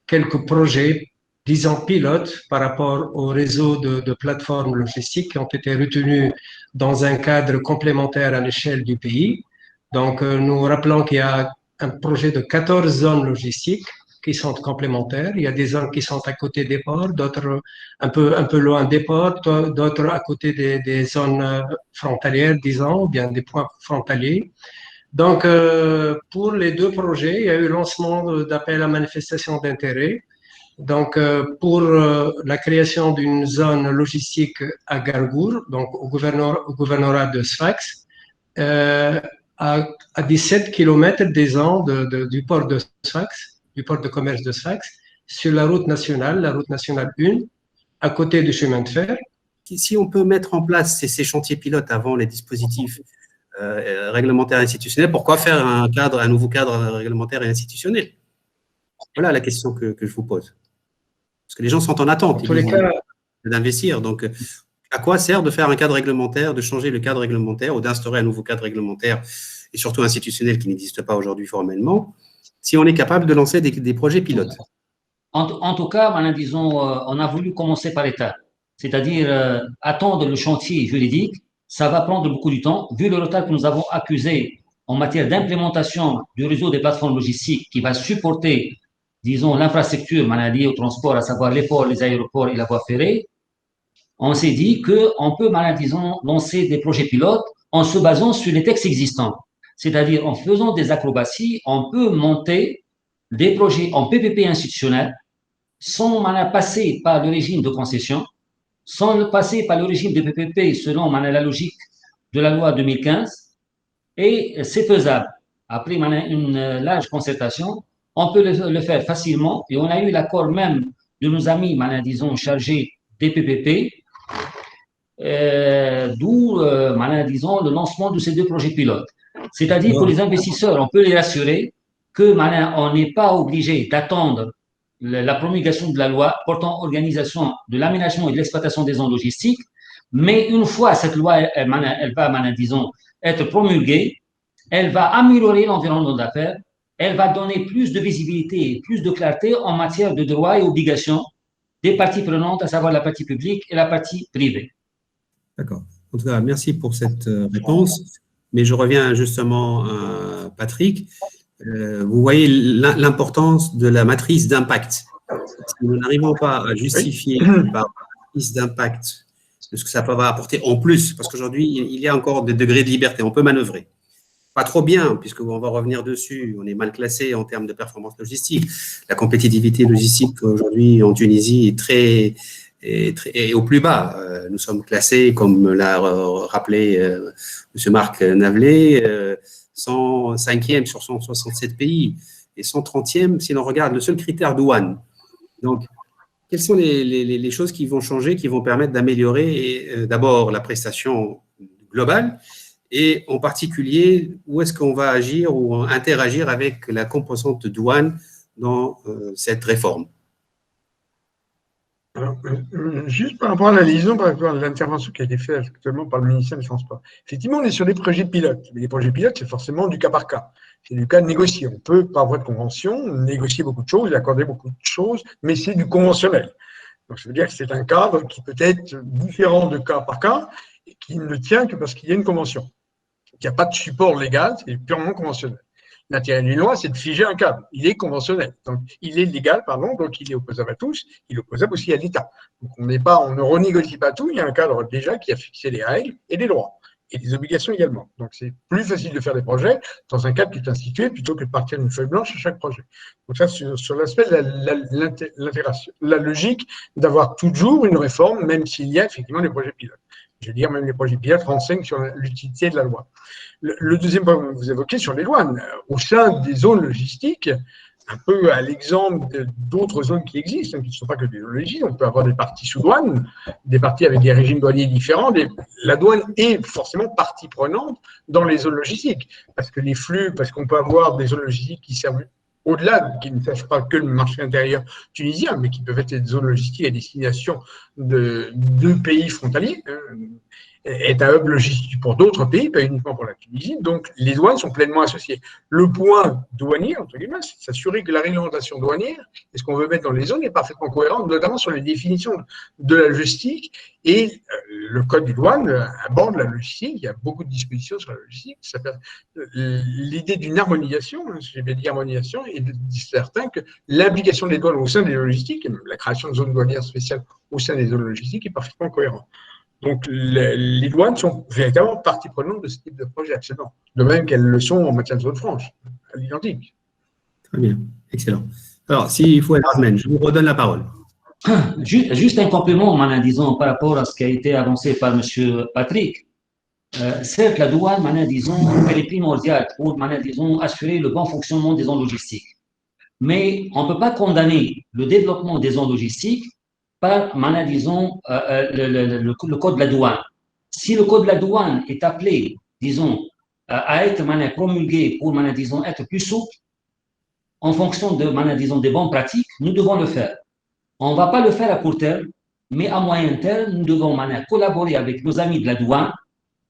quelques projets disons pilotes par rapport au réseau de plateformes logistiques qui ont été retenus dans un cadre complémentaire à l'échelle du pays. Donc, nous rappelons qu'il y a un projet de 14 zones logistiques qui sont complémentaires. Il y a des zones qui sont à côté des ports, d'autres un peu loin des ports, d'autres à côté des zones frontalières, disons, ou bien des points frontaliers. Donc, pour les 2 projets, il y a eu le lancement d'appels à manifestation d'intérêt. Donc, pour la création d'une zone logistique à Gargour, donc au gouvernorat de Sfax, à 17 km disons, du port de Sfax, du port de commerce de Sfax, sur la route nationale 1, à côté du chemin de fer. Si on peut mettre en place ces chantiers pilotes avant les dispositifs réglementaires et institutionnels, pourquoi faire un nouveau cadre réglementaire et institutionnel? Voilà la question que je vous pose. Parce que les gens sont en attente d'investir. Donc, à quoi sert de faire un cadre réglementaire, de changer le cadre réglementaire ou d'instaurer un nouveau cadre réglementaire et surtout institutionnel qui n'existe pas aujourd'hui formellement, si on est capable de lancer des projets pilotes? En tout cas, disons, on a voulu commencer par étapes. C'est-à-dire attendre le chantier juridique, ça va prendre beaucoup de temps. Vu le retard que nous avons accusé en matière d'implémentation du réseau des plateformes logistiques qui va supporter, disons, l'infrastructure liée au transport, à savoir les ports, les aéroports et la voie ferrée, on s'est dit qu'on peut, disons, lancer des projets pilotes en se basant sur les textes existants. C'est-à-dire en faisant des acrobaties, on peut monter des projets en PPP institutionnel sans passer par le régime de concession, sans passer par le régime de PPP selon la logique de la loi 2015, et c'est faisable. Après une large concertation, on peut le faire facilement, et on a eu l'accord même de nos amis, disons, chargés des PPP, d'où, disons, le lancement de ces deux projets pilotes. C'est-à-dire pour les investisseurs, on peut les rassurer que on n'est pas obligé d'attendre la promulgation de la loi portant organisation de l'aménagement et de l'exploitation des zones logistiques, mais une fois cette loi, elle va, disons, être promulguée, elle va améliorer l'environnement d'affaires, elle va donner plus de visibilité et plus de clarté en matière de droits et obligations des parties prenantes, à savoir la partie publique et la partie privée. D'accord. En tout cas, merci pour cette réponse. Mais je reviens justement à Patrick. Vous voyez l'importance de la matrice d'impact. Si nous n'arrivons pas à justifier par la matrice d'impact de ce que ça va apporter en plus, parce qu'aujourd'hui, il y a encore des degrés de liberté, on peut manœuvrer. Pas trop bien, puisqu'on va revenir dessus, on est mal classé en termes de performance logistique. La compétitivité logistique aujourd'hui en Tunisie est au plus bas. Nous sommes classés, comme l'a rappelé M. Marc Navelet, 105e sur 167 pays et 130e si l'on regarde le seul critère douane. Donc, quelles sont les choses qui vont changer, qui vont permettre d'améliorer d'abord la prestation globale et en particulier où est-ce qu'on va agir ou interagir avec la composante douane dans cette réforme? Alors, juste par rapport à la liaison, par rapport à l'intervention qui a été faite actuellement par le ministère des Transports. Effectivement, on est sur des projets pilotes. Mais les projets pilotes, c'est forcément du cas par cas. C'est du cas négocié. On peut, par voie de convention, négocier beaucoup de choses et accorder beaucoup de choses, mais c'est du conventionnel. Donc, ça veut dire que c'est un cadre qui peut être différent de cas par cas et qui ne tient que parce qu'il y a une convention. Il n'y a pas de support légal, c'est purement conventionnel. L'intérêt d'une loi, c'est de figer un cadre. Il est conventionnel. Donc, il est légal, pardon, donc il est opposable à tous. Il est opposable aussi à l'État. Donc, on ne renégocie pas tout. Il y a un cadre déjà qui a fixé les règles et les droits. Et les obligations également. Donc, c'est plus facile de faire des projets dans un cadre qui est institué plutôt que de partir d'une feuille blanche à chaque projet. Donc, ça, sur l'aspect de l'intégration, la logique d'avoir toujours une réforme, même s'il y a effectivement des projets pilotes. Je veux dire, même les projets pilotes renseignent sur l'utilité de la loi. Le deuxième point que vous évoquez sur les douanes, au sein des zones logistiques, un peu à l'exemple d'autres zones qui existent, qui ne sont pas que des zones logistiques, on peut avoir des parties sous douane, des parties avec des régimes douaniers différents. La douane est forcément partie prenante dans les zones logistiques, parce que les flux, parce qu'on peut avoir des zones logistiques qui servent au-delà, qui ne servent pas que le marché intérieur tunisien, mais qui peuvent être des zones logistiques à destination de deux pays frontaliers, est un hub logistique pour d'autres pays, pas uniquement pour la Tunisie. Donc, les douanes sont pleinement associées. Le point douanier, entre guillemets, c'est s'assurer que la réglementation douanière et ce qu'on veut mettre dans les zones est parfaitement cohérente, notamment sur les définitions de la logistique. Et le code des douanes aborde la logistique. Il y a beaucoup de dispositions sur la logistique. L'idée d'une harmonisation, j'ai bien dit harmonisation, est certain que l'implication des douanes au sein des logistiques, et la création de zones douanières spéciales au sein des zones logistiques est parfaitement cohérente. Donc, les douanes sont véritablement partie prenante de ce type de projet, absolument. De même qu'elles le sont en matière de zone franche, à l'identique. Très bien, excellent. Alors, s'il faut être Ahmed, je vous redonne la parole. Juste un complément, disons, par rapport à ce qui a été avancé par M. Patrick. Certes, la douane, disons, elle est primordiale pour, disons, assurer le bon fonctionnement des zones logistiques. Mais on ne peut pas condamner le développement des zones logistiques par, disons, le code de la douane. Si le code de la douane est appelé, disons, à être promulgué pour, disons, être plus souple, en fonction de, disons, des bonnes pratiques, nous devons le faire. On ne va pas le faire à court terme, mais à moyen terme, nous devons collaborer avec nos amis de la douane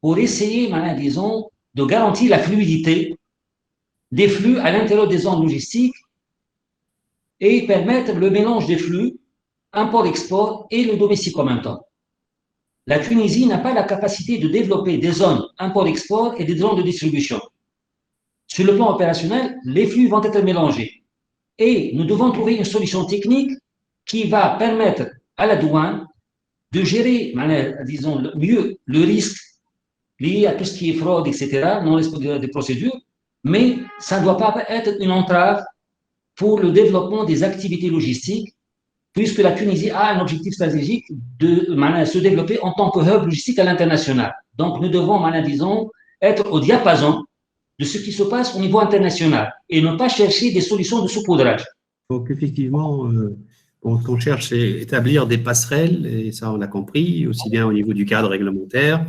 pour essayer, disons, de garantir la fluidité des flux à l'intérieur des zones logistiques et permettre le mélange des flux, import-export et le domestique en même temps. La Tunisie n'a pas la capacité de développer des zones import-export et des zones de distribution. Sur le plan opérationnel, les flux vont être mélangés. Et nous devons trouver une solution technique qui va permettre à la douane de gérer, disons, mieux le risque lié à tout ce qui est fraude, etc., non respect des procédures, mais ça ne doit pas être une entrave pour le développement des activités logistiques, puisque la Tunisie a un objectif stratégique de se développer en tant que hub logistique à l'international. Donc, nous devons, disons, être au diapason de ce qui se passe au niveau international et ne pas chercher des solutions de saupoudrage. Donc, effectivement, on cherche à établir des passerelles, et ça, on l'a compris, aussi bien au niveau du cadre réglementaire,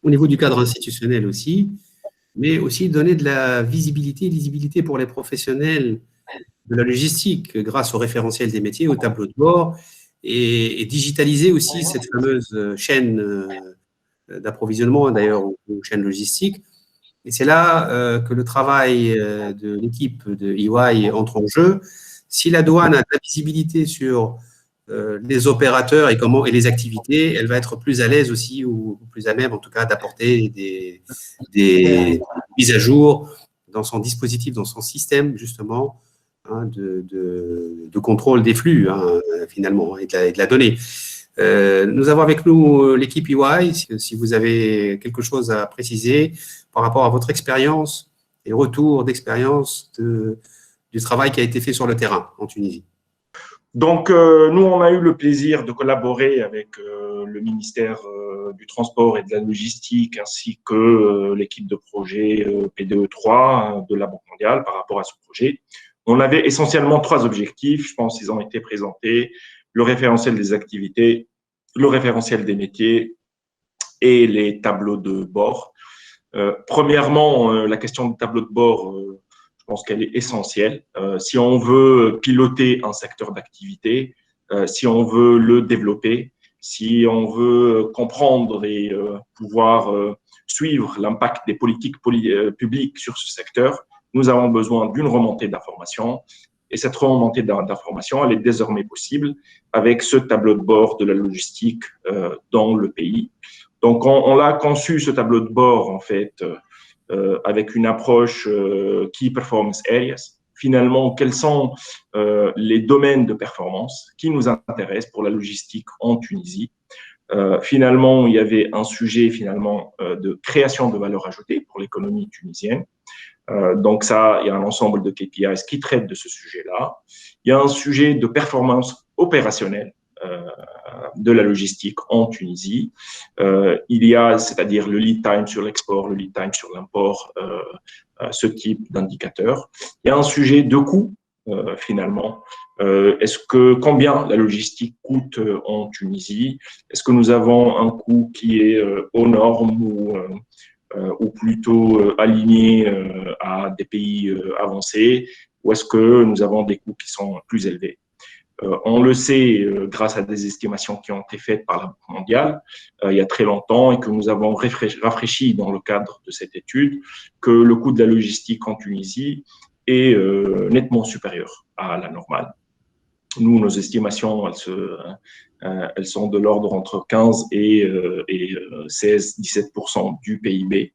au niveau du cadre institutionnel aussi, mais aussi donner de la lisibilité pour les professionnels de la logistique grâce au référentiel des métiers, au tableau de bord, et digitaliser aussi cette fameuse chaîne d'approvisionnement, d'ailleurs, ou chaîne logistique. Et c'est là que le travail de l'équipe de EY entre en jeu. Si la douane a de la visibilité sur les opérateurs et les activités, elle va être plus à l'aise aussi, ou plus à même en tout cas d'apporter des mises à jour dans son dispositif, dans son système justement de contrôle des flux finalement et de la donnée. Nous avons avec nous l'équipe EY, si vous avez quelque chose à préciser par rapport à votre expérience et retour d'expérience du travail qui a été fait sur le terrain en Tunisie. Donc, nous, on a eu le plaisir de collaborer avec le ministère du Transport et de la Logistique ainsi que l'équipe de projet PDE3 de la Banque mondiale par rapport à ce projet. On avait essentiellement 3 objectifs, je pense qu'ils ont été présentés, le référentiel des activités, le référentiel des métiers et les tableaux de bord. Premièrement, la question du tableau de bord, je pense qu'elle est essentielle. Si on veut piloter un secteur d'activité, si on veut le développer, si on veut comprendre et pouvoir suivre l'impact des politiques publiques sur ce secteur, nous avons besoin d'une remontée d'informations. Et cette remontée d'informations, elle est désormais possible avec ce tableau de bord de la logistique dans le pays. Donc, on l'a conçu, ce tableau de bord, en fait, avec une approche Key Performance Areas. Finalement, quels sont les domaines de performance qui nous intéressent pour la logistique en Tunisie. Finalement, il y avait un sujet de création de valeur ajoutée pour l'économie tunisienne. Donc ça, il y a un ensemble de KPIs qui traitent de ce sujet-là. Il y a un sujet de performance opérationnelle de la logistique en Tunisie. Il y a, c'est-à-dire le lead time sur l'export, le lead time sur l'import, ce type d'indicateurs. Il y a un sujet de coût, finalement. Combien la logistique coûte en Tunisie? Est-ce que nous avons un coût qui est aux normes ou plutôt aligné à des pays avancés, ou est-ce que nous avons des coûts qui sont plus élevés? On le sait grâce à des estimations qui ont été faites par la Banque mondiale il y a très longtemps et que nous avons rafraîchi dans le cadre de cette étude, que le coût de la logistique en Tunisie est nettement supérieur à la normale. Nous, nos estimations, elles sont de l'ordre entre 15 et 16-17% du PIB.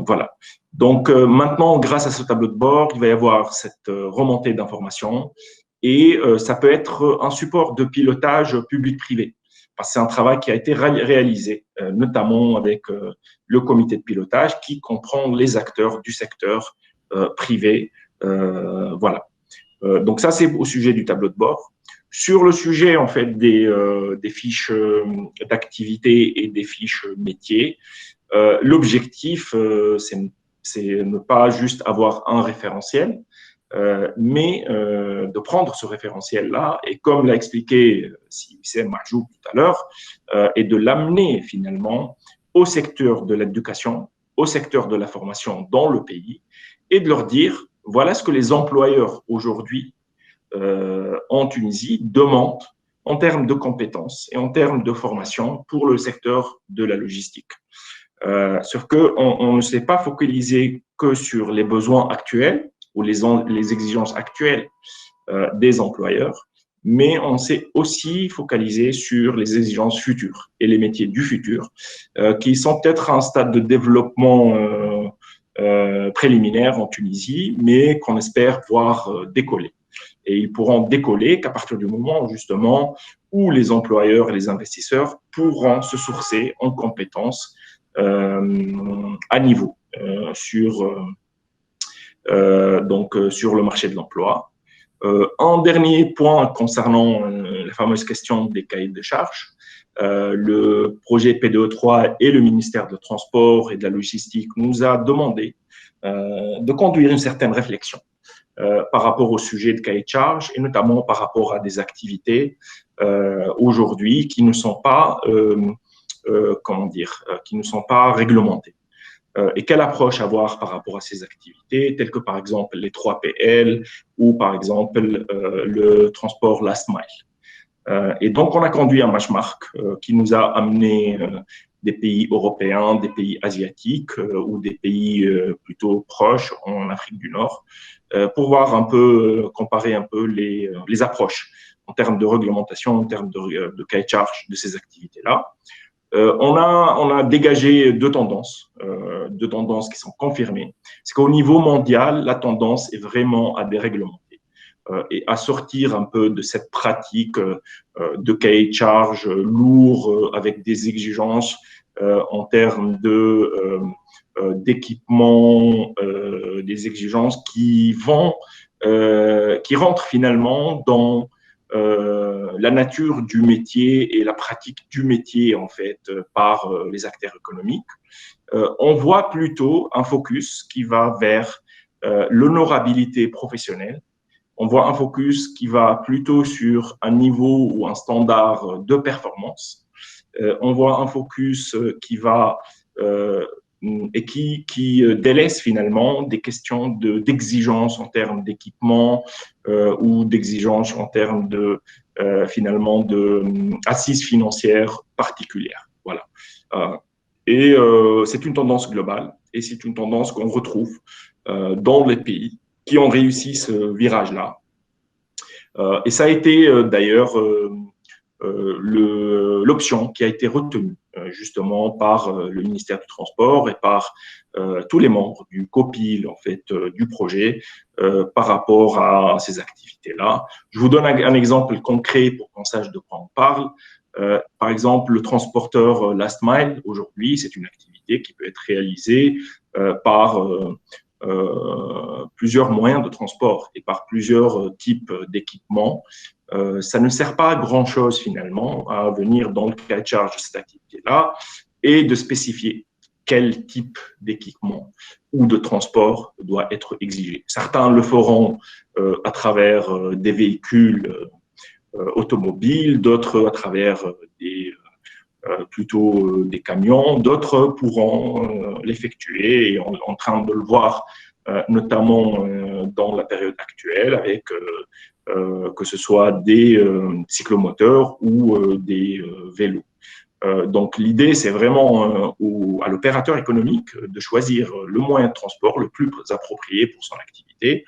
Voilà. Donc, maintenant, grâce à ce tableau de bord, il va y avoir cette remontée d'informations et ça peut être un support de pilotage public-privé. Parce que c'est un travail qui a été réalisé, notamment avec le comité de pilotage qui comprend les acteurs du secteur privé. Voilà. Donc ça, c'est au sujet du tableau de bord. Sur le sujet, en fait, des fiches d'activité et des fiches métiers, l'objectif, c'est ne pas juste avoir un référentiel, mais de prendre ce référentiel-là et, comme l'a expliqué Wissem Mahjoub tout à l'heure, et de l'amener finalement au secteur de l'éducation, au secteur de la formation dans le pays, et de leur dire, voilà ce que les employeurs aujourd'hui en Tunisie demandent en termes de compétences et en termes de formation pour le secteur de la logistique. Sauf qu'on ne s'est pas focalisé que sur les besoins actuels ou les exigences actuelles des employeurs, mais on s'est aussi focalisé sur les exigences futures et les métiers du futur, qui sont peut-être à un stade de développement préliminaire en Tunisie, mais qu'on espère voir décoller. Et ils pourront décoller qu'à partir du moment, justement, où les employeurs et les investisseurs pourront se sourcer en compétences à niveau sur le marché de l'emploi. Un dernier point concernant la fameuse question des cahiers de charges. Le projet PDE3 et le ministère du Transport et de la Logistique nous a demandé de conduire une certaine réflexion par rapport au sujet de cahier de charges et notamment par rapport à des activités aujourd'hui qui ne sont pas, qui ne sont pas réglementées. Et quelle approche avoir par rapport à ces activités, telles que par exemple les 3PL ou par exemple le transport last mile. Et donc, on a conduit un benchmark qui nous a amené des pays européens, des pays asiatiques ou des pays plutôt proches en Afrique du Nord pour voir un peu, comparer un peu les approches en termes de réglementation, en termes de cahier de charge de ces activités-là. On a dégagé deux tendances qui sont confirmées. C'est qu'au niveau mondial, la tendance est vraiment à déréglementer et à sortir un peu de cette pratique de cahier de charge lourd avec des exigences en termes d'équipement, des exigences qui rentrent finalement dans la nature du métier et la pratique du métier en fait par les acteurs économiques. On voit plutôt un focus qui va vers l'honorabilité professionnelle. On voit un focus qui va plutôt sur un niveau ou un standard de performance. On voit un focus qui va et qui délaisse finalement des questions d'exigence en termes d'équipement ou d'exigence en termes de finalement d'assises financières particulières. Voilà. C'est une tendance globale et c'est une tendance qu'on retrouve dans les pays qui ont réussi ce virage-là. Et ça a été d'ailleurs l'option qui a été retenue justement par le ministère du Transport et par tous les membres du COPIL en fait du projet par rapport à ces activités-là. Je vous donne un exemple concret pour qu'on sache de quoi on parle. Par exemple, le transporteur last mile aujourd'hui, c'est une activité qui peut être réalisée par plusieurs moyens de transport et par plusieurs types d'équipements. Ça ne sert pas à grand-chose finalement à venir dans le cahier de charge de cette activité-là et de spécifier quel type d'équipement ou de transport doit être exigé. Certains le feront à travers des véhicules automobiles, d'autres à travers plutôt des camions, d'autres pourront l'effectuer et on est en train de le voir notamment dans la période actuelle avec que ce soit des cyclomoteurs ou des vélos. Donc l'idée, c'est vraiment à l'opérateur économique de choisir le moyen de transport le plus approprié pour son activité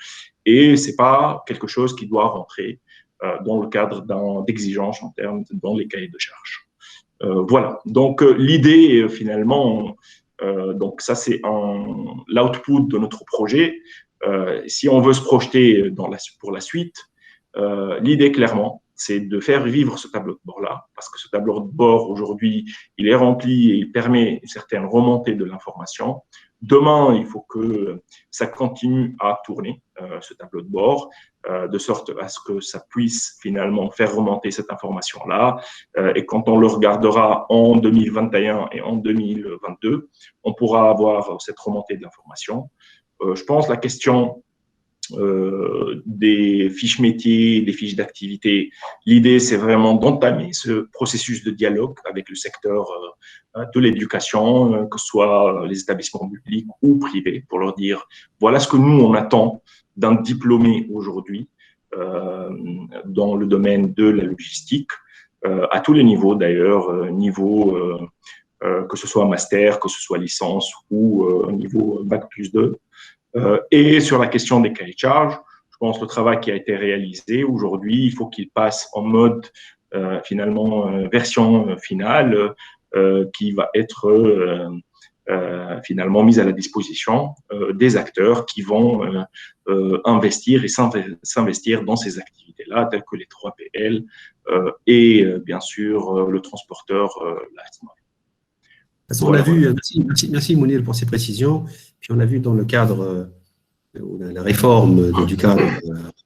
et ce n'est pas quelque chose qui doit rentrer dans le cadre d'exigences en termes dans les cahiers de charges. Voilà, donc l'idée finalement, donc ça c'est l'output de notre projet. Si on veut se projeter pour la suite, l'idée clairement, c'est de faire vivre ce tableau de bord-là, parce que ce tableau de bord aujourd'hui, il est rempli et il permet une certaine remontée de l'information. Demain, il faut que ça continue à tourner, ce tableau de bord, de sorte à ce que ça puisse finalement faire remonter cette information-là. Et quand on le regardera en 2021 et en 2022, on pourra avoir cette remontée de l'information. Je pense que la question des fiches métiers, des fiches d'activité. L'idée, c'est vraiment d'entamer ce processus de dialogue avec le secteur de l'éducation, que ce soit les établissements publics ou privés, pour leur dire, voilà ce que nous, on attend d'un diplômé aujourd'hui dans le domaine de la logistique, à tous les niveaux d'ailleurs, que ce soit master, que ce soit licence ou niveau Bac+2. Et sur la question des cahiers de charges, je pense que le travail qui a été réalisé aujourd'hui, il faut qu'il passe en mode finalement version finale qui va être finalement mise à la disposition des acteurs qui vont investir et s'investir dans ces activités-là, telles que les 3PL et bien sûr le transporteur last mile. On a vu, merci Mounir pour ces précisions. Puis on a vu dans le cadre de la réforme du cadre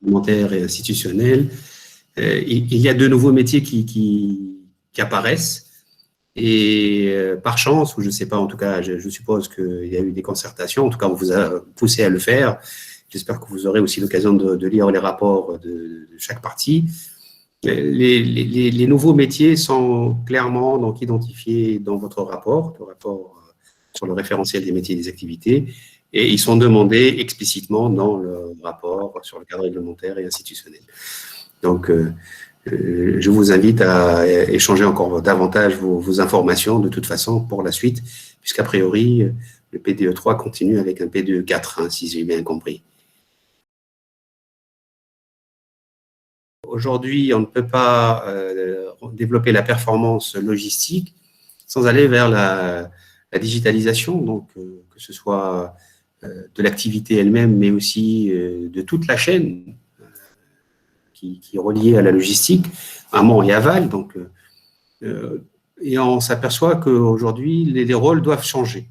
réglementaire et institutionnel, il y a de nouveaux métiers qui apparaissent. Et par chance, ou je ne sais pas, en tout cas, je suppose qu'il y a eu des concertations. En tout cas, on vous a poussé à le faire. J'espère que vous aurez aussi l'occasion de lire les rapports de chaque partie. Les nouveaux métiers sont clairement donc identifiés dans votre rapport, le rapport sur le référentiel des métiers et des activités, et ils sont demandés explicitement dans le rapport sur le cadre réglementaire et institutionnel. Donc, je vous invite à échanger encore davantage vos informations de toute façon pour la suite, puisqu'a priori, le PDE 3 continue avec un PDE 4, hein, si j'ai bien compris. Aujourd'hui, on ne peut pas développer la performance logistique sans aller vers la digitalisation, donc que ce soit de l'activité elle-même, mais aussi de toute la chaîne qui est reliée à la logistique, amont et aval. Donc, et on s'aperçoit qu'aujourd'hui, les rôles doivent changer.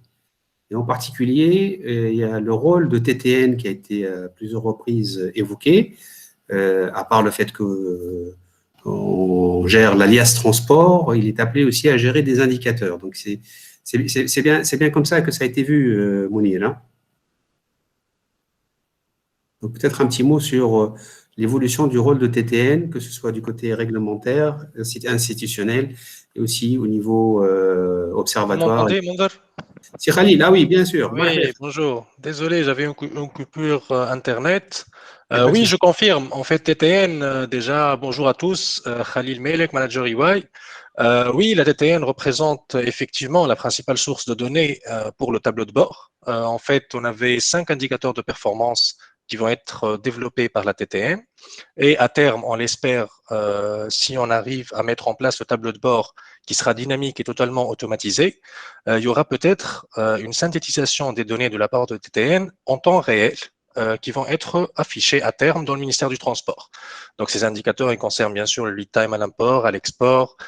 Et en particulier, il y a le rôle de TTN qui a été à plusieurs reprises évoqué, à part le fait qu'on gère l'alias transport, il est appelé aussi à gérer des indicateurs. Donc, c'est bien comme ça que ça a été vu, Mounir. Hein. Donc, peut-être un petit mot sur l'évolution du rôle de TTN, que ce soit du côté réglementaire, institutionnel, et aussi au niveau observatoire. Vous m'entendez, Mondar ? C'est Khalil, ah oui, bien sûr. Oui, bonjour. Désolé, j'avais une coupure Internet. Oui, je confirme. En fait, TTN, déjà, bonjour à tous. Khalil Melek, manager EY. Oui, la TTN représente effectivement la principale source de données pour le tableau de bord. En fait, on avait 5 indicateurs de performance qui vont être développés par la TTN. Et à terme, on l'espère, si on arrive à mettre en place le tableau de bord qui sera dynamique et totalement automatisé, il y aura peut-être une synthétisation des données de la part de TTN en temps réel qui vont être affichés à terme dans le ministère du Transport. Donc, ces indicateurs, ils concernent bien sûr le lead time à l'import, à l'export,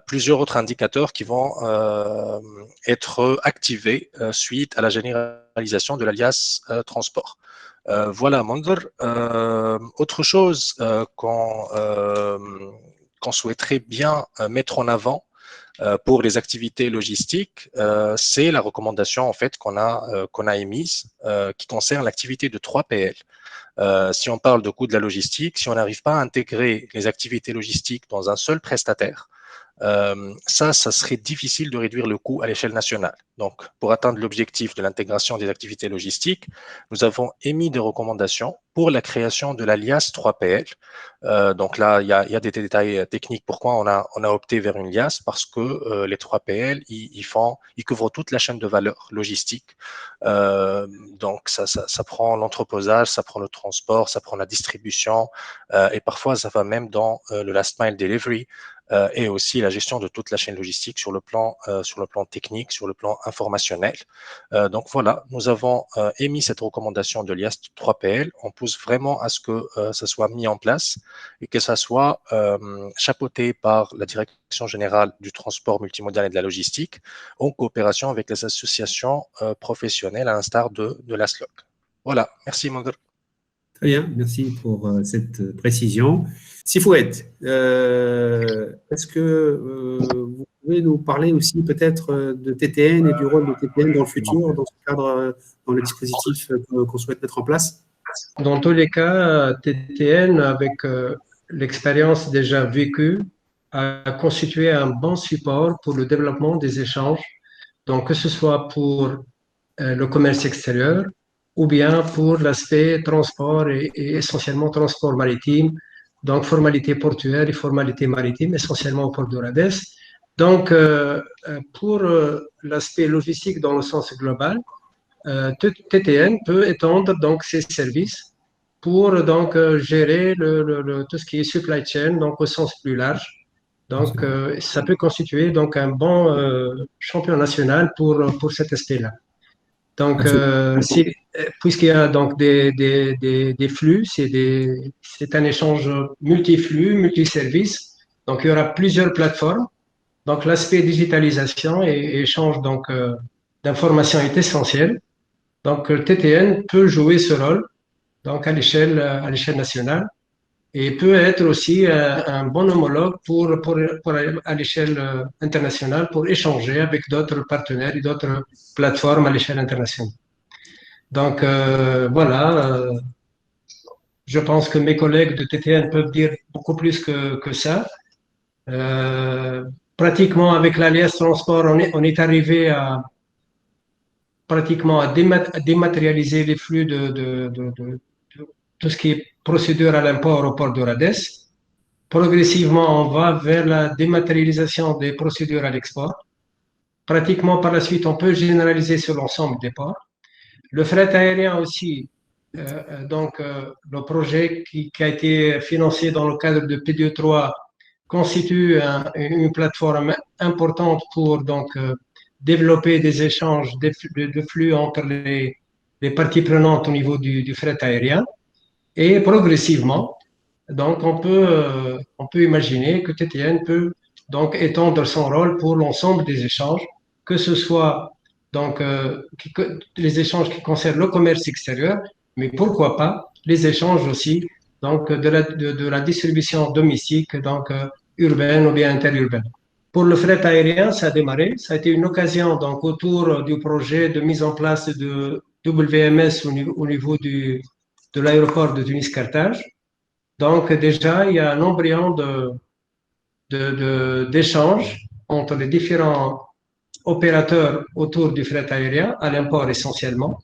plusieurs autres indicateurs qui vont être activés suite à la généralisation de l'alias transport. Voilà, Mondar. Autre chose qu'on souhaiterait bien mettre en avant pour les activités logistiques, c'est la recommandation en fait qu'on a émise qui concerne l'activité de 3PL. Si on parle de coût de la logistique, si on n'arrive pas à intégrer les activités logistiques dans un seul prestataire, ça serait difficile de réduire le coût à l'échelle nationale. Donc, pour atteindre l'objectif de l'intégration des activités logistiques, nous avons émis des recommandations pour la création de l'alias 3PL. Donc là, il y a des détails techniques. Pourquoi on a opté vers une liasse? Parce que les 3PL, ils couvrent toute la chaîne de valeur logistique. Donc, ça prend l'entreposage, ça prend le transport, ça prend la distribution et parfois, ça va même dans le last mile delivery. Et aussi la gestion de toute la chaîne logistique sur le plan technique, sur le plan informationnel. Donc voilà, nous avons émis cette recommandation de l'IAS 3PL. On pousse vraiment à ce que ça soit mis en place et que ça soit chapeauté par la Direction générale du transport multimodal et de la logistique en coopération avec les associations professionnelles à l'instar de l'ASLOC. Voilà, merci Mondar. Très bien, merci pour cette précision. Sifouet, est-ce que vous pouvez nous parler aussi peut-être de TTN et du rôle de TTN dans le futur, dans ce cadre, dans le dispositif qu'on souhaite mettre en place? dans tous les cas, TTN, avec l'expérience déjà vécue, a constitué un bon support pour le développement des échanges, donc que ce soit pour le commerce extérieur ou bien pour l'aspect transport et essentiellement transport maritime, donc formalités portuaires et formalités maritimes, essentiellement au port d'Oradès. Donc, pour l'aspect logistique dans le sens global, TTN peut étendre donc ses services pour donc gérer tout ce qui est supply chain, donc au sens plus large. Donc, ça peut constituer donc un bon champion national pour cet aspect-là. Donc, puisqu'il y a donc des flux, c'est un échange multiflux, multiservice. Donc, il y aura plusieurs plateformes. Donc, l'aspect digitalisation et échange donc d'informations est essentiel. Donc, le TTN peut jouer ce rôle donc à l'échelle nationale et peut être aussi un bon homologue à l'échelle internationale pour échanger avec d'autres partenaires et d'autres plateformes à l'échelle internationale. Donc, voilà, je pense que mes collègues de TTN peuvent dire beaucoup plus que ça. Pratiquement, avec l'Alliance Transport, on est arrivé à pratiquement à dématérialiser les flux de tout ce qui est procédure à l'import au port d'Oradès. Progressivement, on va vers la dématérialisation des procédures à l'export. Pratiquement, par la suite, on peut généraliser sur l'ensemble des ports. Le fret aérien aussi, le projet qui a été financé dans le cadre de PD3 constitue une plateforme importante pour développer des échanges de flux entre les parties prenantes au niveau du fret aérien. Et progressivement, donc on peut imaginer que TTN peut donc étendre son rôle pour l'ensemble des échanges, que ce soit donc les échanges qui concernent le commerce extérieur, mais pourquoi pas les échanges aussi donc de la distribution domestique, donc urbaine ou bien interurbaine. Pour le fret aérien, ça a démarré. Ça a été une occasion donc autour du projet de mise en place de WMS au niveau de l'aéroport de Tunis-Carthage. Donc déjà, il y a un embryon d'échange entre les différents opérateurs autour du fret aérien, à l'import essentiellement,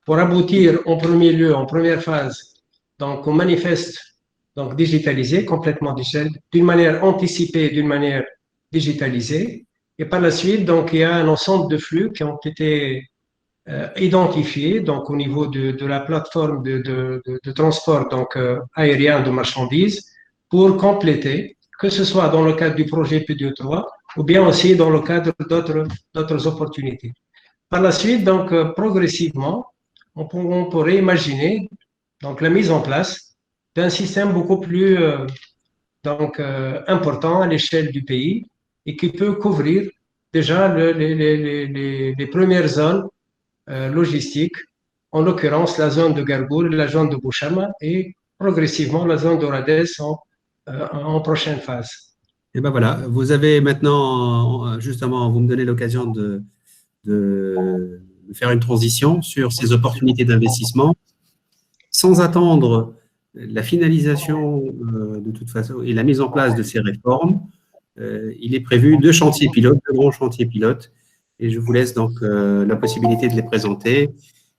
pour aboutir en premier lieu, en première phase, donc au manifeste donc digitalisé, complètement digitalisé, d'une manière anticipée, d'une manière digitalisée. Et par la suite, donc, il y a un ensemble de flux qui ont été identifiés donc, au niveau de la plateforme de transport donc, aérien de marchandises pour compléter, que ce soit dans le cadre du projet PD3 ou bien aussi dans le cadre d'autres opportunités. Par la suite, donc, progressivement, on pourrait imaginer donc, la mise en place d'un système beaucoup plus important à l'échelle du pays et qui peut couvrir déjà les premières zones logistiques, en l'occurrence la zone de Gargour, la zone de Bouchama et progressivement la zone d'Oradès en prochaine phase. Et ben voilà, vous avez maintenant, justement, vous me donnez l'occasion de faire une transition sur ces opportunités d'investissement sans attendre la finalisation de toute façon et la mise en place de ces réformes. Il est prévu 2 chantiers pilotes, 2 grands chantiers pilotes, et je vous laisse donc la possibilité de les présenter.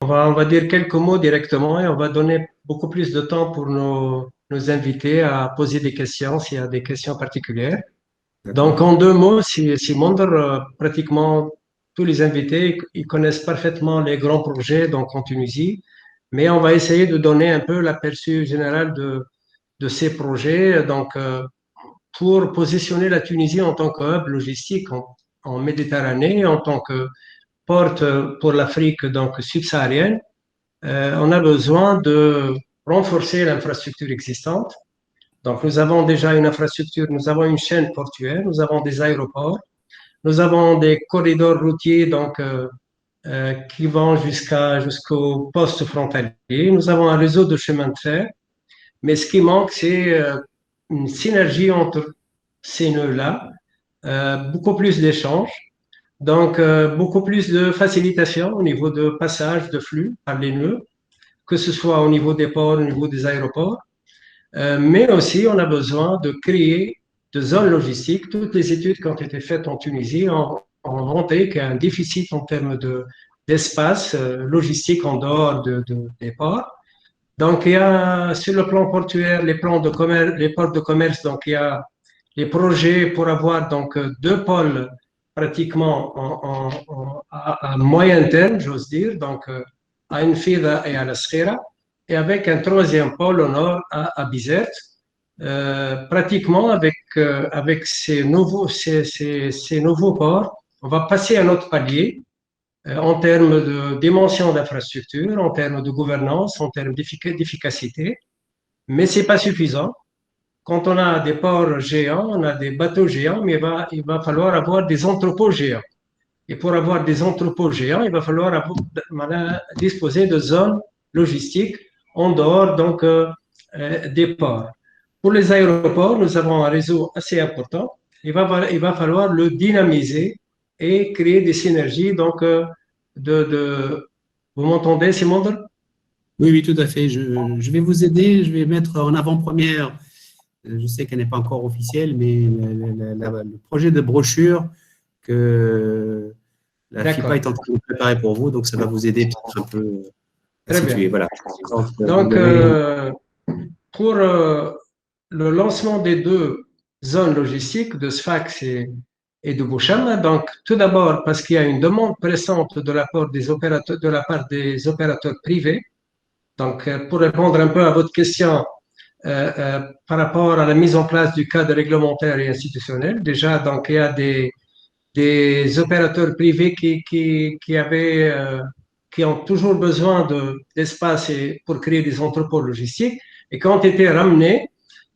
On va dire quelques mots directement et on va donner beaucoup plus de temps pour nos invités à poser des questions s'il y a des questions particulières. Donc, en 2 mots, Monder, pratiquement tous les invités, ils connaissent parfaitement les grands projets donc en Tunisie, mais on va essayer de donner un peu l'aperçu général de ces projets, donc pour positionner la Tunisie en tant que hub logistique en Méditerranée, en tant que porte pour l'Afrique donc subsaharienne. On a besoin de renforcer l'infrastructure existante. Donc, nous avons déjà une infrastructure, nous avons une chaîne portuaire, nous avons des aéroports, nous avons des corridors routiers donc, qui vont jusqu'au poste frontalier. Nous avons un réseau de chemins de fer, mais ce qui manque, c'est une synergie entre ces nœuds-là, beaucoup plus d'échanges, donc beaucoup plus de facilitation au niveau de passage de flux par les nœuds, que ce soit au niveau des ports, au niveau des aéroports, mais aussi on a besoin de créer de zones logistiques. Toutes les études qui ont été faites en Tunisie ont montré qu'il y a un déficit en termes d'espace logistique en dehors des ports. Donc, il y a sur le plan portuaire, les plans de commerce, les ports de commerce, donc il y a les projets pour avoir donc deux pôles pratiquement à moyen terme, j'ose dire, donc à Enfida et à La Skhira, et avec un troisième pôle au nord à Bizerte. Pratiquement avec ces nouveaux ports, on va passer à un autre palier en termes de dimension d'infrastructure, en termes de gouvernance, en termes d'efficacité, mais c'est pas suffisant. Quand on a des ports géants, on a des bateaux géants, mais il va falloir avoir des entrepôts géants. Et pour avoir des entrepôts géants, il va falloir disposer de zones logistiques en dehors donc des ports. Pour les aéroports, nous avons un réseau assez important. Il va falloir le dynamiser et créer des synergies. Donc, vous m'entendez, Simon? Oui, oui, tout à fait. Je vais vous aider. Je vais mettre en avant-première, je sais qu'elle n'est pas encore officielle, mais le projet de brochure que la FIPA est en train de préparer pour vous. Donc, ça va vous aider un peu à situer. Voilà. Donc, pour le lancement des deux zones logistiques de Sfax et de Boucham, donc tout d'abord parce qu'il y a une demande pressante de la part des opérateurs privés. Donc, pour répondre un peu à votre question par rapport à la mise en place du cadre réglementaire et institutionnel, déjà, donc il y a des opérateurs privés qui ont toujours besoin d'espace pour créer des entrepôts logistiques et qui ont été ramenés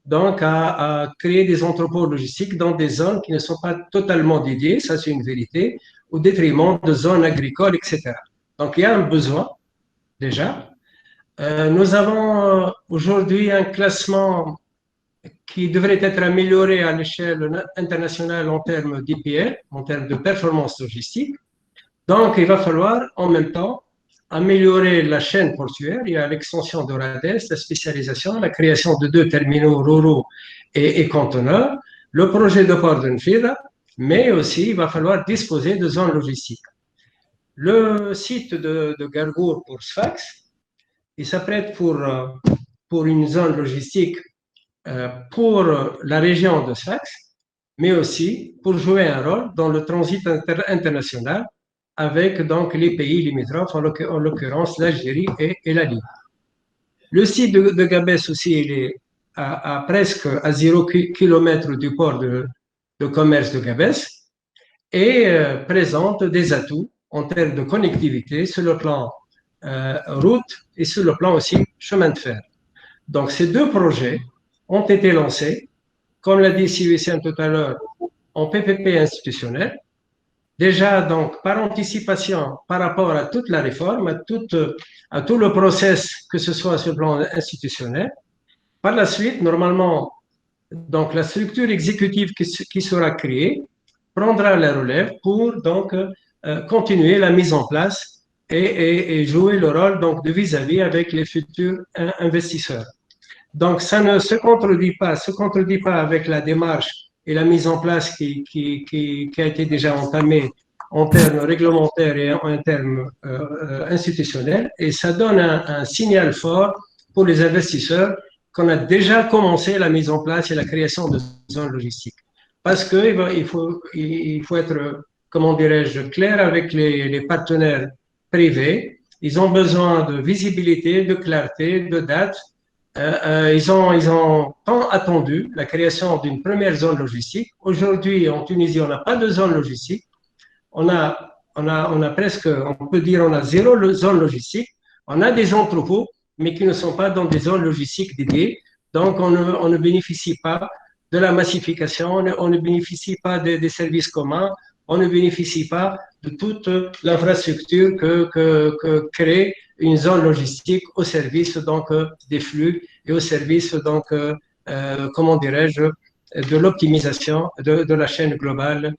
donc à créer des entrepôts logistiques dans des zones qui ne sont pas totalement dédiées, ça c'est une vérité, au détriment de zones agricoles, etc. Donc il y a un besoin déjà. Nous avons aujourd'hui un classement qui devrait être amélioré à l'échelle internationale en termes d'IPL, en termes de performance logistique. Donc il va falloir en même temps améliorer la chaîne portuaire. Il y a l'extension de RADES, la spécialisation, la création de 2 terminaux ruraux et conteneurs, le projet de port d'Enfida, mais aussi il va falloir disposer de zones logistiques. Le site de Gargour pour Sfax, il s'apprête pour une zone logistique pour la région de Sfax, mais aussi pour jouer un rôle dans le transit international avec donc les pays limitrophes, en l'occurrence l'Algérie et la Libye. Le site de Gabès aussi, il est presque à 0 km du port de commerce de Gabès et présente des atouts en termes de connectivité sur le plan route et sur le plan aussi chemin de fer. Donc ces deux projets ont été lancés, comme l'a dit Sylvie tout à l'heure, en PPP institutionnel. Déjà, donc, par anticipation, par rapport à toute la réforme, à tout le process, que ce soit sur le plan institutionnel. Par la suite, normalement, donc, la structure exécutive qui sera créée prendra la relève pour donc continuer la mise en place et jouer le rôle donc de vis-à-vis avec les futurs investisseurs. Donc, ça ne se contredit pas avec la démarche et la mise en place qui a été déjà entamée en termes réglementaires et en termes institutionnels. Et ça donne un signal fort pour les investisseurs qu'on a déjà commencé la mise en place et la création de zones logistiques. Parce qu'il faut être, comment dirais-je, clair avec les partenaires privés. Ils ont besoin de visibilité, de clarté, de date. Ils ont tant attendu la création d'une première zone logistique. Aujourd'hui, en Tunisie, on n'a pas de zone logistique. On a presque, on peut dire, on a 0 zone logistique. On a des entrepôts, mais qui ne sont pas dans des zones logistiques dédiées. Donc, on ne bénéficie pas de la massification, on ne bénéficie pas des services communs, on ne bénéficie pas de toute l'infrastructure que crée une zone logistique au service donc des flux et au service donc comment dirais-je de l'optimisation de la chaîne globale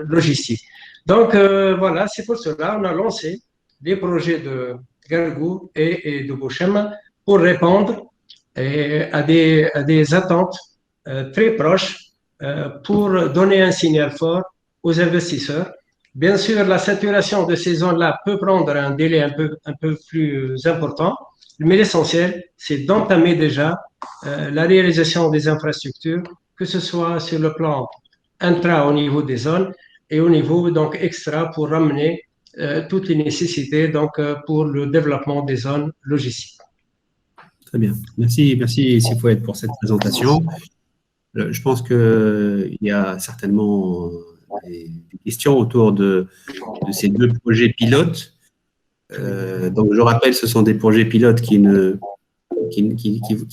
logistique. Donc voilà, c'est pour cela on a lancé des projets Gargour et de Bouchem pour répondre à des attentes très proches pour donner un signal fort aux investisseurs. Bien sûr, la saturation de ces zones-là peut prendre un délai un peu plus important, mais l'essentiel, c'est d'entamer déjà la réalisation des infrastructures, que ce soit sur le plan intra au niveau des zones et au niveau donc extra pour ramener toutes les nécessités donc pour le développement des zones logistiques. Très bien. Merci Sifouet pour cette présentation. Je pense qu'il y a certainement des questions autour de ces deux projets pilotes. Donc, je rappelle, ce sont des projets pilotes qui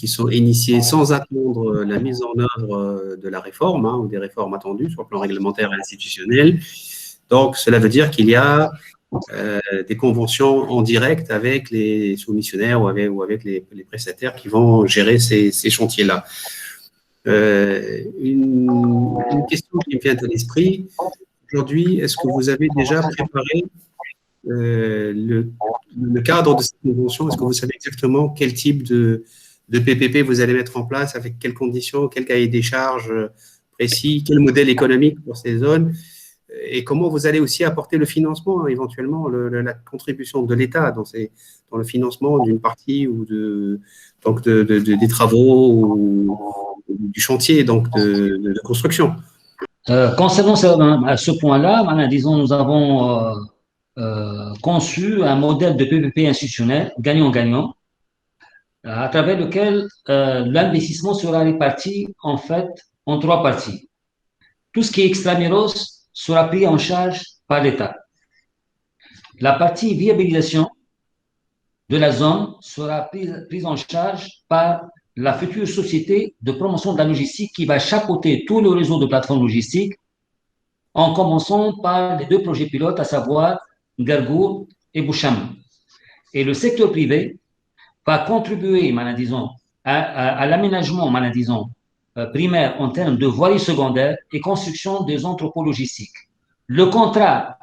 sont initiés sans attendre la mise en œuvre de la réforme ou des réformes attendues sur le plan réglementaire et institutionnel. Donc, cela veut dire qu'il y a des conventions en direct avec les soumissionnaires ou avec les prestataires qui vont gérer ces chantiers-là. Une question qui me vient à l'esprit aujourd'hui, est-ce que vous avez déjà préparé le cadre de cette convention? Est-ce que vous savez exactement quel type de PPP vous allez mettre en place, avec quelles conditions, quel cahier des charges précis, quel modèle économique pour ces zones, et comment vous allez aussi apporter le financement, éventuellement la contribution de l'État dans le financement d'une partie ou des travaux ou du chantier de construction. Concernant ce point-là, disons, nous avons conçu un modèle de PPP institutionnel gagnant-gagnant, à travers lequel l'investissement sera réparti en fait en trois parties. Tout ce qui est extramuros sera pris en charge par l'État. La partie viabilisation de la zone sera prise en charge par la future société de promotion de la logistique qui va chapeauter tout le réseau de plateformes logistiques, en commençant par les deux projets pilotes, à savoir Gargour et Boucham. Et le secteur privé va contribuer, disons, à l'aménagement, disons, primaire en termes de voirie secondaire et construction des entrepôts logistiques. Le contrat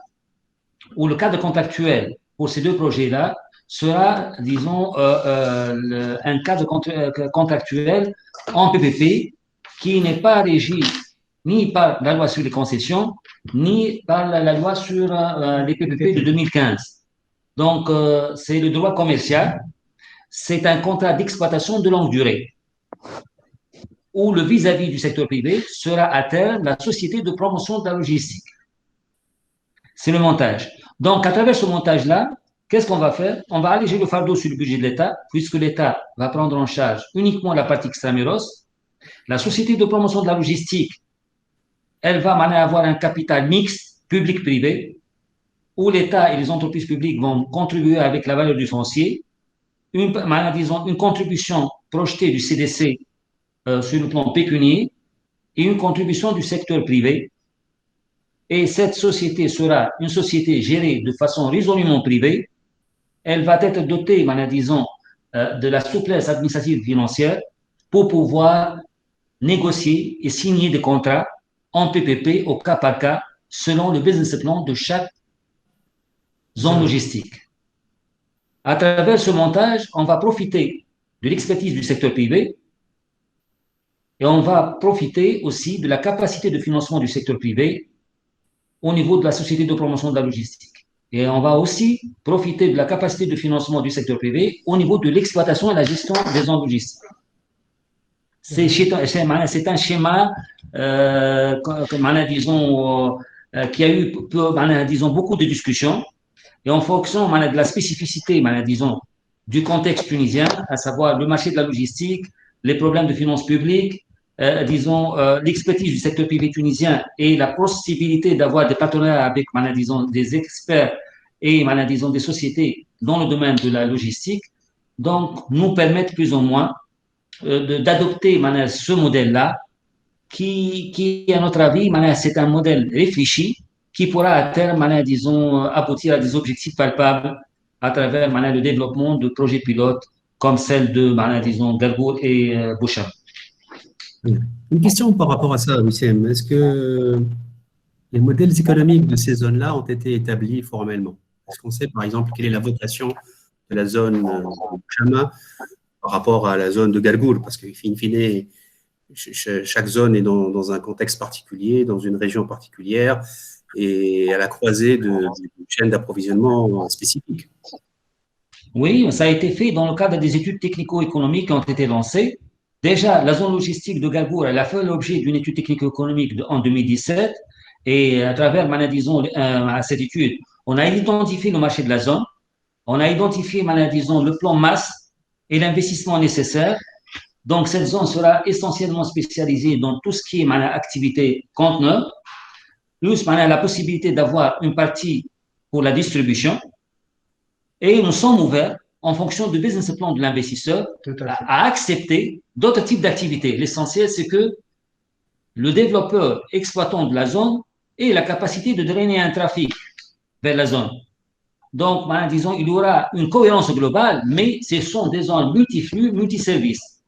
ou le cadre contractuel pour ces deux projets-là sera, disons, un cadre contractuel en PPP qui n'est pas régi ni par la loi sur les concessions, ni par la loi sur les PPP de 2015. Donc, c'est le droit commercial, c'est un contrat d'exploitation de longue durée, où le vis-à-vis du secteur privé sera à terme la société de promotion de la logistique. C'est le montage. Donc, à travers ce montage-là, qu'est-ce qu'on va faire? On va alléger le fardeau sur le budget de l'État, puisque l'État va prendre en charge uniquement la partie extramuros. La société de promotion de la logistique, elle va avoir un capital mixte, public-privé, où l'État et les entreprises publiques vont contribuer avec la valeur du foncier, disons, une contribution projetée du CDC sur le plan pécunier et une contribution du secteur privé. Et cette société sera une société gérée de façon résolument privée. Elle va être dotée, disons, de la souplesse administrative et financière pour pouvoir négocier et signer des contrats en PPP au cas par cas, selon le business plan de chaque zone logistique. À travers ce montage, on va profiter de l'expertise du secteur privé et on va profiter aussi de la capacité de financement du secteur privé au niveau de la société de promotion de la logistique. Et on va aussi profiter de la capacité de financement du secteur privé au niveau de l'exploitation et la gestion des zones logistiques. C'est un schéma disons, qui a eu disons, beaucoup de discussions. Et en fonction de la spécificité disons, du contexte tunisien, à savoir le marché de la logistique, les problèmes de finances publiques, disons, l'expertise du secteur privé tunisien et la possibilité d'avoir des partenariats avec disons, des experts et disons, des sociétés dans le domaine de la logistique, donc nous permettent plus ou moins d'adopter ce modèle-là qui, à notre avis, c'est un modèle réfléchi qui pourra à terme, disons, aboutir à des objectifs palpables à travers le développement de projets pilotes comme celle de, disons, Gargour et Boucham. Une question par rapport à ça, Wissem. Est-ce que les modèles économiques de ces zones-là ont été établis formellement? Est-ce qu'on sait, par exemple, quelle est la vocation de la zone Chama par rapport à la zone de Galgour, parce qu'in fine, chaque zone est dans un contexte particulier, dans une région particulière, et à la croisée d'une chaîne d'approvisionnement spécifique. Oui, ça a été fait dans le cadre des études technico-économiques qui ont été lancées. Déjà, la zone logistique de Galgour, elle a fait l'objet d'une étude technico-économique en 2017, et à travers, disons, cette étude, on a identifié le marché de la zone, on a identifié, disons, le plan masse et l'investissement nécessaire. Donc, cette zone sera essentiellement spécialisée dans tout ce qui est activité conteneur, plus la possibilité d'avoir une partie pour la distribution. Et nous sommes ouverts, en fonction du business plan de l'investisseur, à accepter d'autres types d'activités. L'essentiel, c'est que le développeur exploitant de la zone ait la capacité de drainer un trafic vers la zone. Donc, disons, il y aura une cohérence globale, mais ce sont des zones multiflux, multiservices.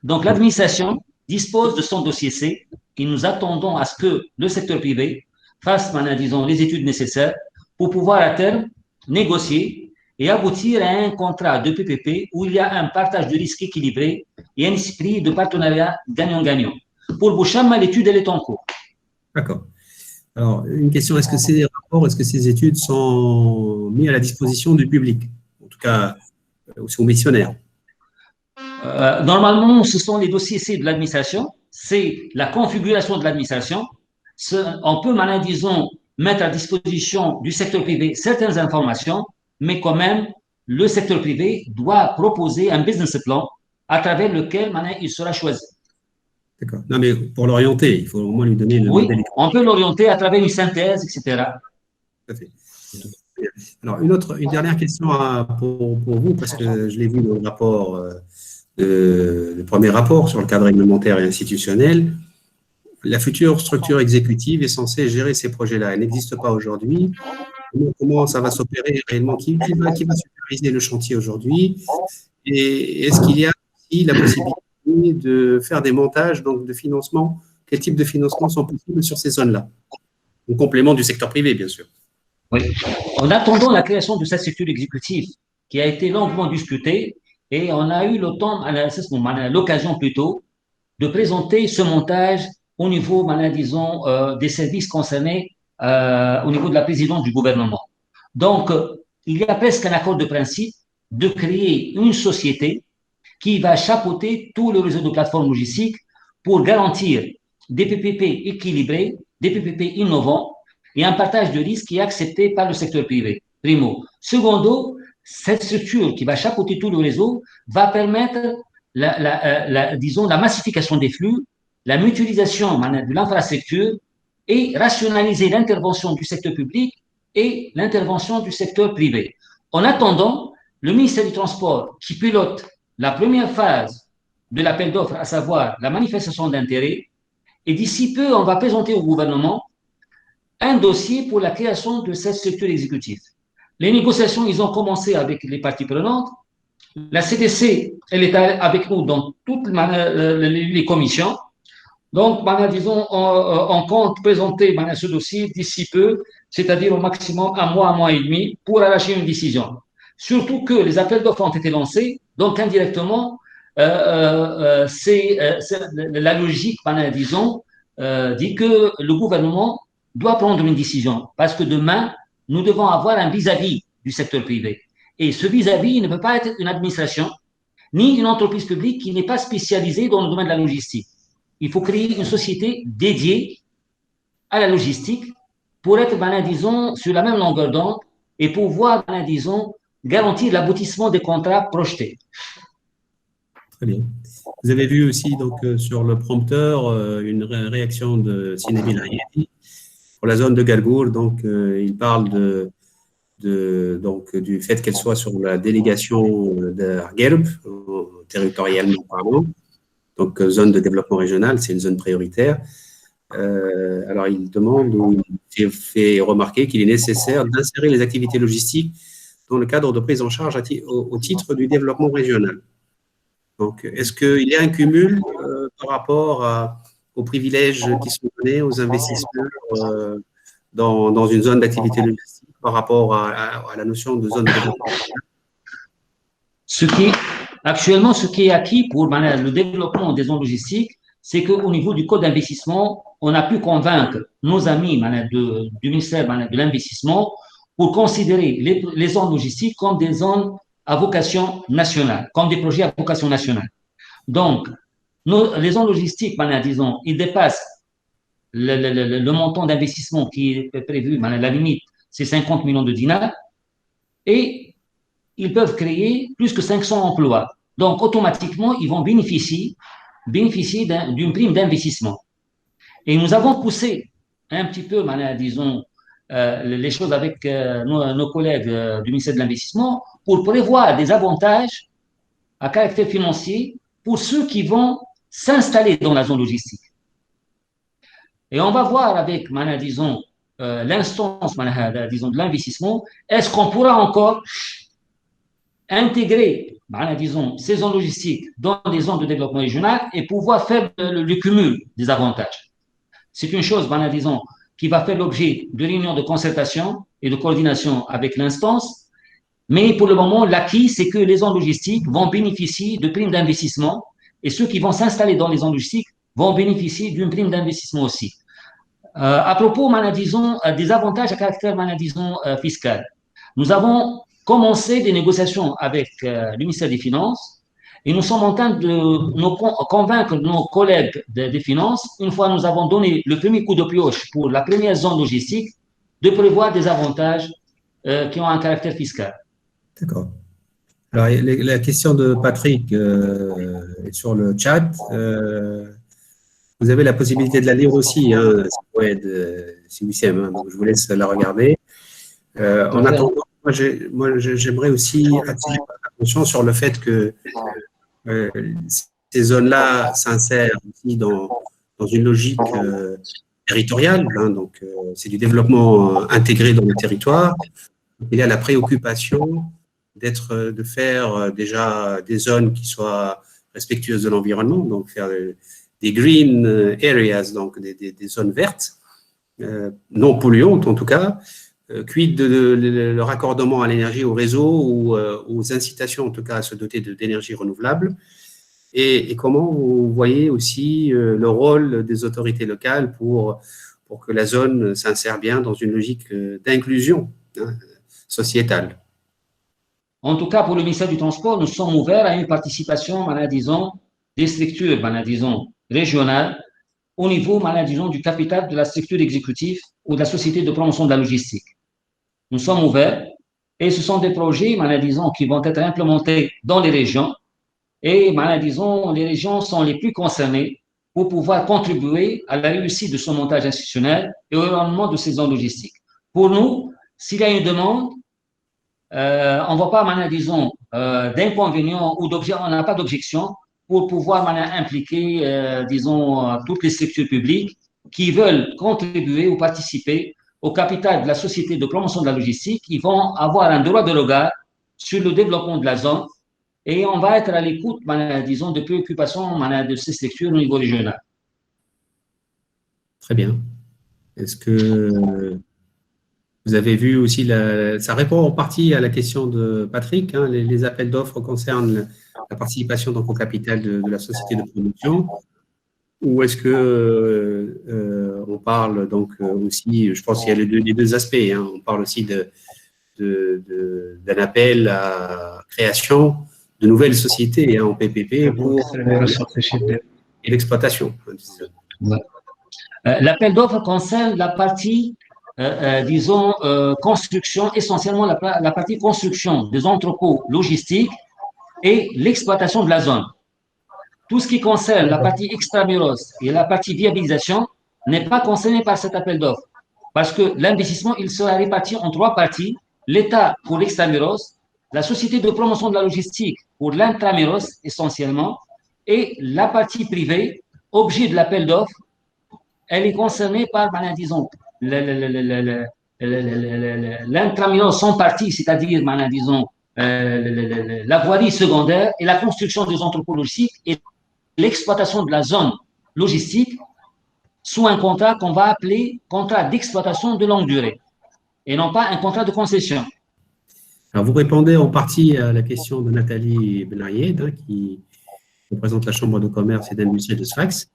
Donc, l'administration dispose de son dossier C et nous attendons à ce que le secteur privé fasse, disons, les études nécessaires pour pouvoir à terme négocier et aboutir à un contrat de PPP où il y a un partage de risques équilibré et un esprit de partenariat gagnant-gagnant. Pour Bouchama, l'étude, elle est en cours. D'accord. Alors, une question, est-ce que ces rapports, est-ce que ces études sont mises à la disposition du public, en tout cas aux missionnaires? Normalement, ce sont les dossiers C de l'administration, c'est la configuration de l'administration. On peut, disons, mettre à disposition du secteur privé certaines informations, mais quand même, le secteur privé doit proposer un business plan à travers lequel il sera choisi. D'accord. Non, mais pour l'orienter, il faut au moins lui donner le oui, modèle. On peut l'orienter à travers une synthèse, etc. Tout à fait. Alors, une dernière question pour vous, parce que je l'ai vu dans le rapport, le premier rapport sur le cadre réglementaire et institutionnel. La future structure exécutive est censée gérer ces projets-là. Elle n'existe pas aujourd'hui. Comment ça va s'opérer réellement? Qui va superviser le chantier aujourd'hui? Et est-ce qu'il y a aussi la possibilité de faire des montages donc, de financement? Quel type de financement sont possibles sur ces zones-là? En complément du secteur privé, bien sûr. Oui. En attendant la création de cette structure exécutive qui a été longuement discutée, et on a eu l'occasion plutôt de présenter ce montage au niveau, disons, des services concernés au niveau de la présidence du gouvernement. Donc, il y a presque un accord de principe de créer une société qui va chapeauter tout le réseau de plateformes logistiques pour garantir des PPP équilibrés, des PPP innovants et un partage de risques qui est accepté par le secteur privé. Primo. Secondo, cette structure qui va chapeauter tout le réseau va permettre disons, la massification des flux, la mutualisation de l'infrastructure et rationaliser l'intervention du secteur public et l'intervention du secteur privé. En attendant, le ministère du Transport qui pilote la première phase de l'appel d'offres, à savoir la manifestation d'intérêt, et d'ici peu, on va présenter au gouvernement un dossier pour la création de cette structure exécutive. Les négociations, ils ont commencé avec les parties prenantes. La CTC, elle est avec nous dans toutes les commissions. Donc, disons, on compte présenter ce dossier d'ici peu, c'est-à-dire au maximum un mois et demi, pour arracher une décision. Surtout que les appels d'offres ont été lancés, donc indirectement, c'est la logique, disons, dit que le gouvernement doit prendre une décision, parce que demain, nous devons avoir un vis-à-vis du secteur privé. Et ce vis-à-vis ne peut pas être une administration, ni une entreprise publique qui n'est pas spécialisée dans le domaine de la logistique. Il faut créer une société dédiée à la logistique pour être, disons, sur la même longueur d'onde et pouvoir, disons, garantir l'aboutissement des contrats projetés. Très bien. Vous avez vu aussi donc, sur le prompteur une réaction de Sinébil Hayati pour la zone de Galgour. Donc, il parle donc, du fait qu'elle soit sur la délégation d'Argerb, territorialement parlant. Donc, zone de développement régional, c'est une zone prioritaire. Alors, il demande, ou il fait remarquer qu'il est nécessaire d'insérer les activités logistiques dans le cadre de prise en charge au titre du développement régional. Donc, est-ce qu'il y a un cumul par rapport aux privilèges qui sont donnés aux investisseurs dans une zone d'activité logistique par rapport à la notion de zone de développement régional? Actuellement, ce qui est acquis pour le développement des zones logistiques, c'est qu'au niveau du code d'investissement, on a pu convaincre nos amis du ministère de l'investissement pour considérer les zones logistiques comme des zones à vocation nationale, comme des projets à vocation nationale. Donc, les zones logistiques, disons, ils dépassent le montant d'investissement qui est prévu, la limite, c'est 50 millions de dinars, et ils peuvent créer plus que 500 emplois. Donc, automatiquement, ils vont bénéficier d'une prime d'investissement. Et nous avons poussé un petit peu, disons, les choses avec nos collègues du ministère de l'Investissement pour prévoir des avantages à caractère financier pour ceux qui vont s'installer dans la zone logistique. Et on va voir avec, disons, l'instance, disons, de l'investissement, est-ce qu'on pourra encore intégrer, disons, ces zones logistiques dans des zones de développement régional et pouvoir faire le cumul des avantages. C'est une chose, disons, qui va faire l'objet de réunions de concertation et de coordination avec l'instance, mais pour le moment, l'acquis, c'est que les zones logistiques vont bénéficier de primes d'investissement et ceux qui vont s'installer dans les zones logistiques vont bénéficier d'une prime d'investissement aussi. À propos, disons, des avantages à caractère, disons, fiscal, nous avons commencé des négociations avec le ministère des Finances et nous sommes en train de convaincre nos collègues des Finances, une fois nous avons donné le premier coup de pioche pour la première zone logistique, de prévoir des avantages qui ont un caractère fiscal. D'accord. Alors, la question de Patrick est sur le chat. Vous avez la possibilité de la lire aussi, hein, si vous aimez, donc je vous laisse la regarder. En attendant, moi j'aimerais aussi attirer votre attention sur le fait que ces zones-là s'insèrent aussi dans une logique territoriale, hein, donc c'est du développement intégré dans le territoire. Il y a la préoccupation de faire déjà des zones qui soient respectueuses de l'environnement, donc faire des green areas, donc des zones vertes, non polluantes en tout cas, quid de le raccordement à l'énergie au réseau ou aux incitations en tout cas à se doter d'énergie renouvelable, et comment vous voyez aussi le rôle des autorités locales pour que la zone s'insère bien dans une logique d'inclusion sociétale. En tout cas, pour le ministère du Transport, nous sommes ouverts à une participation, disons, des structures, disons, régionales au niveau, disons, du capital de la structure exécutive ou de la société de promotion de la logistique. Nous sommes ouverts et ce sont des projets, disons, qui vont être implémentés dans les régions et, disons, les régions sont les plus concernées pour pouvoir contribuer à la réussite de son montage institutionnel et au rendement de ces zones logistiques. Pour nous, s'il y a une demande, on ne voit pas, disons, d'inconvénients ou d'objections, on n'a pas d'objection pour pouvoir impliquer, disons, toutes les structures publiques qui veulent contribuer ou participer au capital de la société de promotion de la logistique. Ils vont avoir un droit de regard sur le développement de la zone et on va être à l'écoute, disons, de préoccupations de ces structures au niveau régional. Très bien. Est-ce que vous avez vu aussi, ça répond en partie à la question de Patrick, hein, les appels d'offres concernent la participation donc, au capital de la société de production, ou est-ce que on parle donc aussi, je pense qu'il y a les deux aspects, hein, on parle aussi d'un appel à création de nouvelles sociétés en PPP pour l'exploitation. L'appel d'offres concerne la partie disons, construction, essentiellement la partie construction des entrepôts logistiques et l'exploitation de la zone. Tout ce qui concerne la partie extramuros et la partie viabilisation n'est pas concerné par cet appel d'offres parce que l'investissement, il sera réparti en trois parties. L'État pour l'extramuros, la société de promotion de la logistique pour l'intramuros essentiellement et la partie privée, objet de l'appel d'offres, elle est concernée par, disons, l'intramuros sont partis, c'est-à-dire, disons, la voirie secondaire et la construction des entrepôts logistiques et l'exploitation de la zone logistique sous un contrat qu'on va appeler contrat d'exploitation de longue durée et non pas un contrat de concession. Alors, vous répondez en partie à la question de Nathalie Benayed, hein, qui représente la Chambre de commerce et d'industrie de Sfax.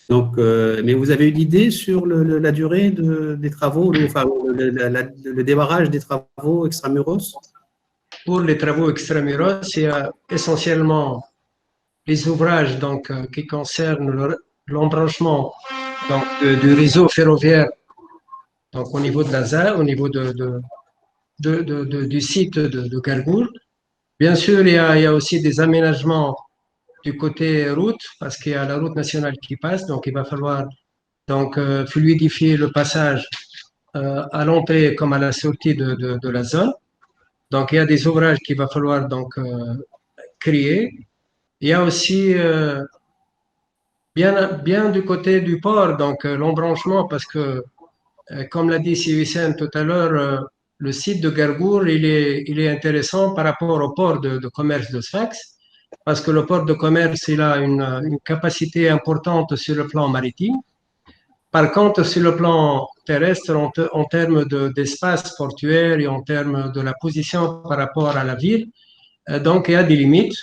Donc, mais vous avez une idée sur la durée des travaux, enfin, le démarrage des travaux extramuros? Pour les travaux extramuros, il y a essentiellement les ouvrages donc, qui concernent l'embranchement donc, du réseau ferroviaire donc, au niveau de la ZA, au niveau du site de Gargoul. Bien sûr, il y a aussi des aménagements du côté route, parce qu'il y a la route nationale qui passe, donc il va falloir donc, fluidifier le passage à l'entrée comme à la sortie de la zone. Donc, il y a des ouvrages qu'il va falloir donc, créer. Il y a aussi bien du côté du port, donc l'embranchement, parce que, comme l'a dit Hussein tout à l'heure, le site de Gargour, il est intéressant par rapport au port de commerce de Sfax, parce que le port de commerce, il a une capacité importante sur le plan maritime. Par contre, sur le plan terrestre, en termes d'espace portuaire et en termes de la position par rapport à la ville, donc il y a des limites.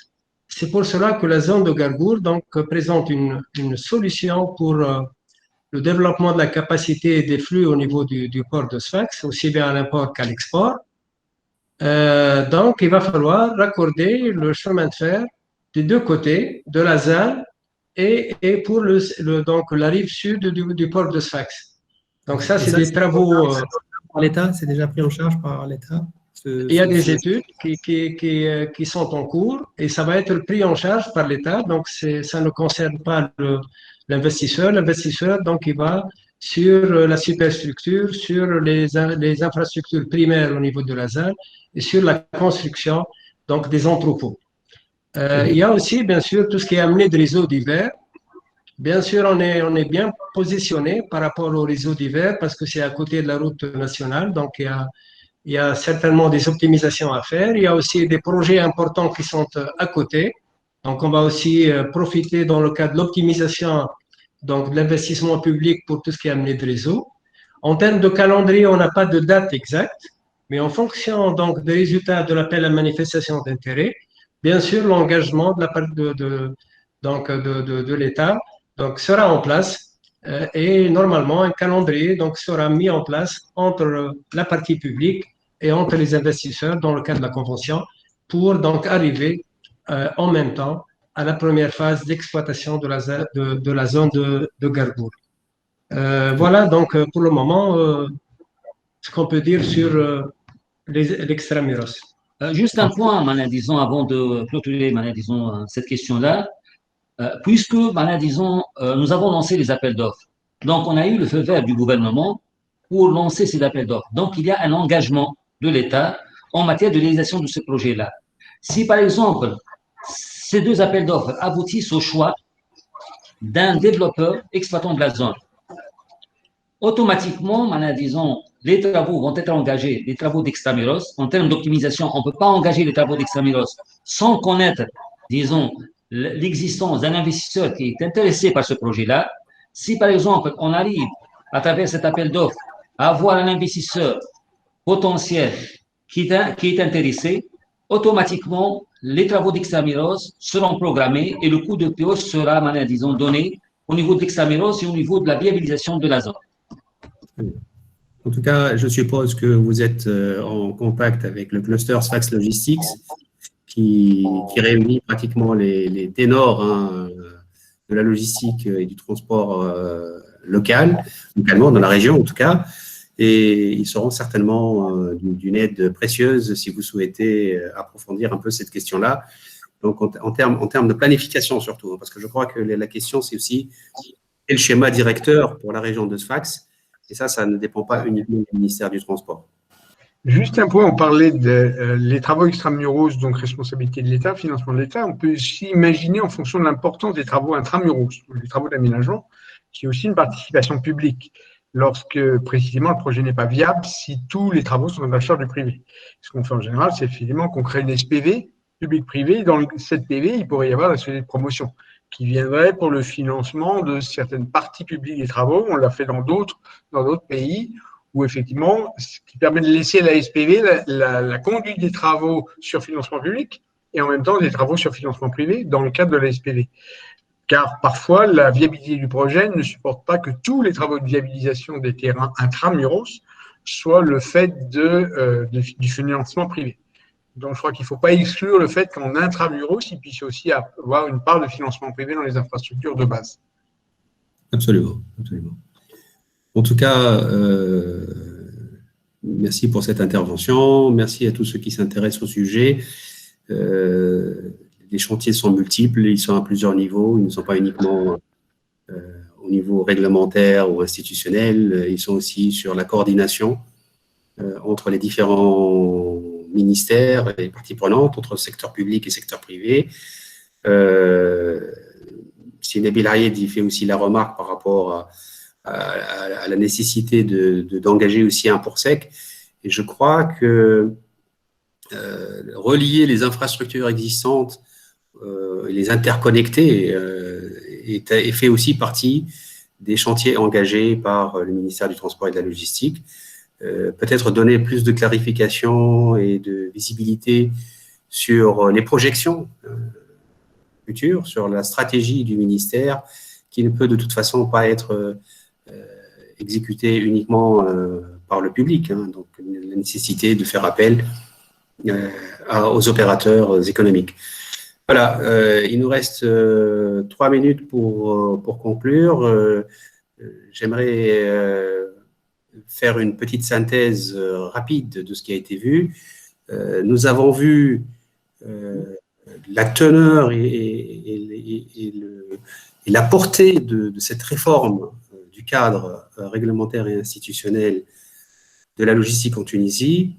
C'est pour cela que la zone de Gargour donc, présente une solution pour le développement de la capacité des flux au niveau du port de Sfax, aussi bien à l'import qu'à l'export. Donc, il va falloir raccorder le chemin de fer des deux côtés de la ZAL et pour donc, la rive sud du port de Sfax. Donc, ça, c'est des travaux. Par l'État, c'est déjà pris en charge par l'État? Il y a des études qui sont en cours et ça va être pris en charge par l'État. Donc, ça ne concerne pas l'investisseur. L'investisseur, donc, il va sur la superstructure, sur les infrastructures primaires au niveau de la ZAL et sur la construction donc, des entrepôts. Il y a aussi, bien sûr, tout ce qui est amené de réseaux divers. Bien sûr, on est bien positionné par rapport au réseau divers parce que c'est à côté de la route nationale. Donc, il y a certainement des optimisations à faire. Il y a aussi des projets importants qui sont à côté. Donc, on va aussi profiter dans le cadre de l'optimisation donc de l'investissement public pour tout ce qui est amené de réseau. En termes de calendrier, on n'a pas de date exacte, mais en fonction donc des résultats de l'appel à manifestation d'intérêt, bien sûr, l'engagement de la part de l'État donc sera en place et normalement un calendrier donc sera mis en place entre la partie publique et entre les investisseurs dans le cadre de la convention pour donc arriver en même temps à la première phase d'exploitation de la zone de Gargour. Voilà donc pour le moment ce qu'on peut dire sur l'extramuros. Juste un point, disons, avant de clôturer, disons, cette question-là. Puisque, disons, nous avons lancé les appels d'offres. Donc, on a eu le feu vert du gouvernement pour lancer ces appels d'offres. Donc, il y a un engagement de l'État en matière de réalisation de ce projet-là. Si, par exemple, ces deux appels d'offres aboutissent au choix d'un développeur exploitant de la zone, automatiquement, disons, les travaux vont être engagés, les travaux d'extramuros. En termes d'optimisation, on ne peut pas engager les travaux d'extramuros sans connaître, disons, l'existence d'un investisseur qui est intéressé par ce projet-là. Si, par exemple, on arrive, à travers cet appel d'offres, à avoir un investisseur potentiel qui est intéressé, automatiquement, les travaux d'extramuros seront programmés et le coup de PO sera, disons, donné au niveau de l'extramuros et au niveau de la viabilisation de la zone. En tout cas, je suppose que vous êtes en contact avec le cluster Sfax Logistics qui réunit pratiquement les ténors de la logistique et du transport localement dans la région en tout cas, et ils seront certainement d'une aide précieuse si vous souhaitez approfondir un peu cette question-là. Donc, en termes de planification surtout, parce que je crois que la question, c'est aussi quel schéma directeur pour la région de Sfax, et ça ne dépend pas uniquement du ministère du Transport. Juste un point, on parlait les travaux extramuros, donc responsabilité de l'État, financement de l'État. On peut aussi imaginer en fonction de l'importance des travaux intramuros, les travaux d'aménagement, qui est aussi une participation publique, lorsque précisément le projet n'est pas viable si tous les travaux sont à la charge du privé. Ce qu'on fait en général, c'est effectivement qu'on crée une SPV, public-privé. Dans cette PV, il pourrait y avoir la société de promotion qui viendrait pour le financement de certaines parties publiques des travaux. On l'a fait dans d'autres pays où effectivement, ce qui permet de laisser à la SPV la conduite des travaux sur financement public et en même temps des travaux sur financement privé dans le cadre de la SPV. Car parfois, la viabilité du projet ne supporte pas que tous les travaux de viabilisation des terrains intramuros soient le fait du financement privé. Donc, je crois qu'il ne faut pas exclure le fait qu'en intramuros, il puisse aussi avoir une part de financement privé dans les infrastructures de base. Absolument, absolument. En tout cas, merci pour cette intervention. Merci à tous ceux qui s'intéressent au sujet. Les chantiers sont multiples, ils sont à plusieurs niveaux. Ils ne sont pas uniquement au niveau réglementaire ou institutionnel. Ils sont aussi sur la coordination entre les différents ministères et parties prenantes, entre secteur public et secteur privé. Nabil Ayed y fait aussi la remarque par rapport à la nécessité d'engager aussi un PORSEC. Et je crois que relier les infrastructures existantes et les interconnecter et fait aussi partie des chantiers engagés par le ministère du Transport et de la Logistique. Peut-être donner plus de clarification et de visibilité sur les projections futures, sur la stratégie du ministère, qui ne peut de toute façon pas être exécutée uniquement par le public. Donc, la nécessité de faire appel aux opérateurs économiques. Voilà, il nous reste 3 minutes pour conclure. J'aimerais faire une petite synthèse rapide de ce qui a été vu. Nous avons vu la teneur et la portée de cette réforme du cadre réglementaire et institutionnel de la logistique en Tunisie.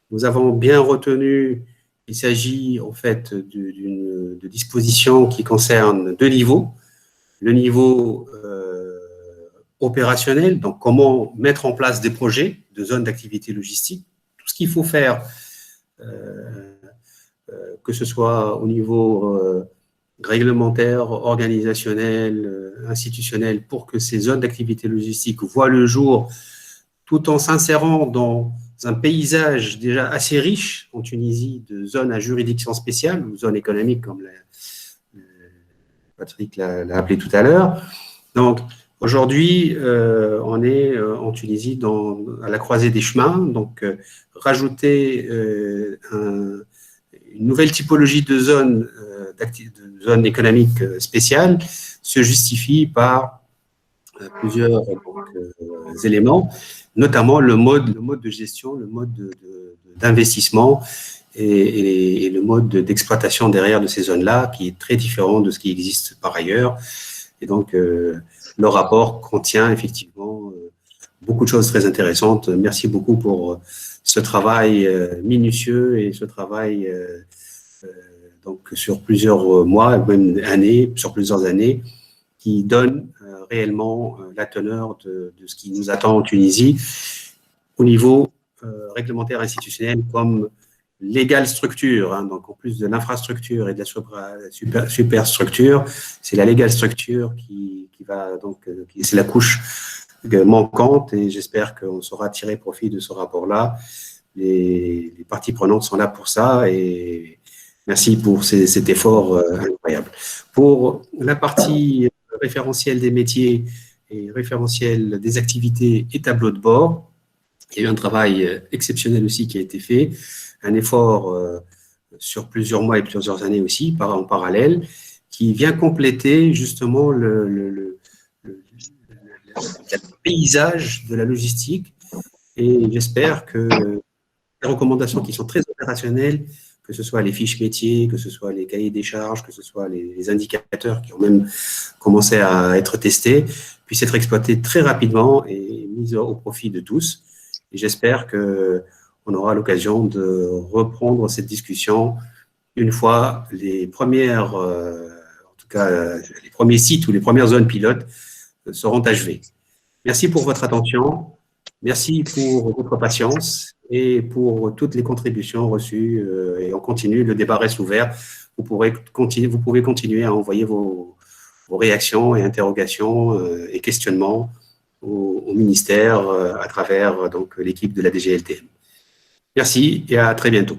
Nous avons bien retenu qu'il s'agit en fait de dispositions qui concernent 2 niveaux. Le niveau opérationnel, donc comment mettre en place des projets de zones d'activité logistique, tout ce qu'il faut faire, que ce soit au niveau réglementaire, organisationnel, institutionnel, pour que ces zones d'activité logistique voient le jour, tout en s'insérant dans un paysage déjà assez riche en Tunisie de zones à juridiction spéciale, ou zones économiques, comme Patrick l'a appelé tout à l'heure. Donc, aujourd'hui, on est en Tunisie à la croisée des chemins. Donc, rajouter une nouvelle typologie de zones économiques spéciales se justifie par plusieurs éléments, notamment le mode de gestion, le mode d'investissement et le mode d'exploitation derrière de ces zones-là, qui est très différent de ce qui existe par ailleurs. Et donc, le rapport contient effectivement beaucoup de choses très intéressantes. Merci beaucoup pour ce travail minutieux et ce travail donc sur plusieurs mois, même années, sur plusieurs années, qui donne réellement la teneur de ce qui nous attend en Tunisie au niveau réglementaire institutionnel comme légale structure. Donc, en plus de l'infrastructure et de la superstructure, c'est la légale structure qui va donc, c'est la couche manquante, et j'espère qu'on saura tirer profit de ce rapport-là. Les parties prenantes sont là pour ça, et merci pour cet effort incroyable. Pour la partie référentiel des métiers et référentiel des activités et tableau de bord, il y a eu un travail exceptionnel aussi qui a été fait, un effort sur plusieurs mois et plusieurs années aussi, en parallèle, qui vient compléter justement le paysage de la logistique. Et j'espère que les recommandations qui sont très opérationnelles, que ce soit les fiches métiers, que ce soit les cahiers des charges, que ce soit les indicateurs qui ont même commencé à être testés, puissent être exploités très rapidement et mis au profit de tous. Et j'espère qu'on aura l'occasion de reprendre cette discussion une fois les premières, en tout cas les premiers sites ou les premières zones pilotes seront achevés. Merci pour votre attention, merci pour votre patience et pour toutes les contributions reçues. Et on continue, le débat reste ouvert. Vous pouvez continuer à envoyer vos réactions et interrogations et questionnements au ministère à travers donc l'équipe de la DGLTM. Merci et à très bientôt.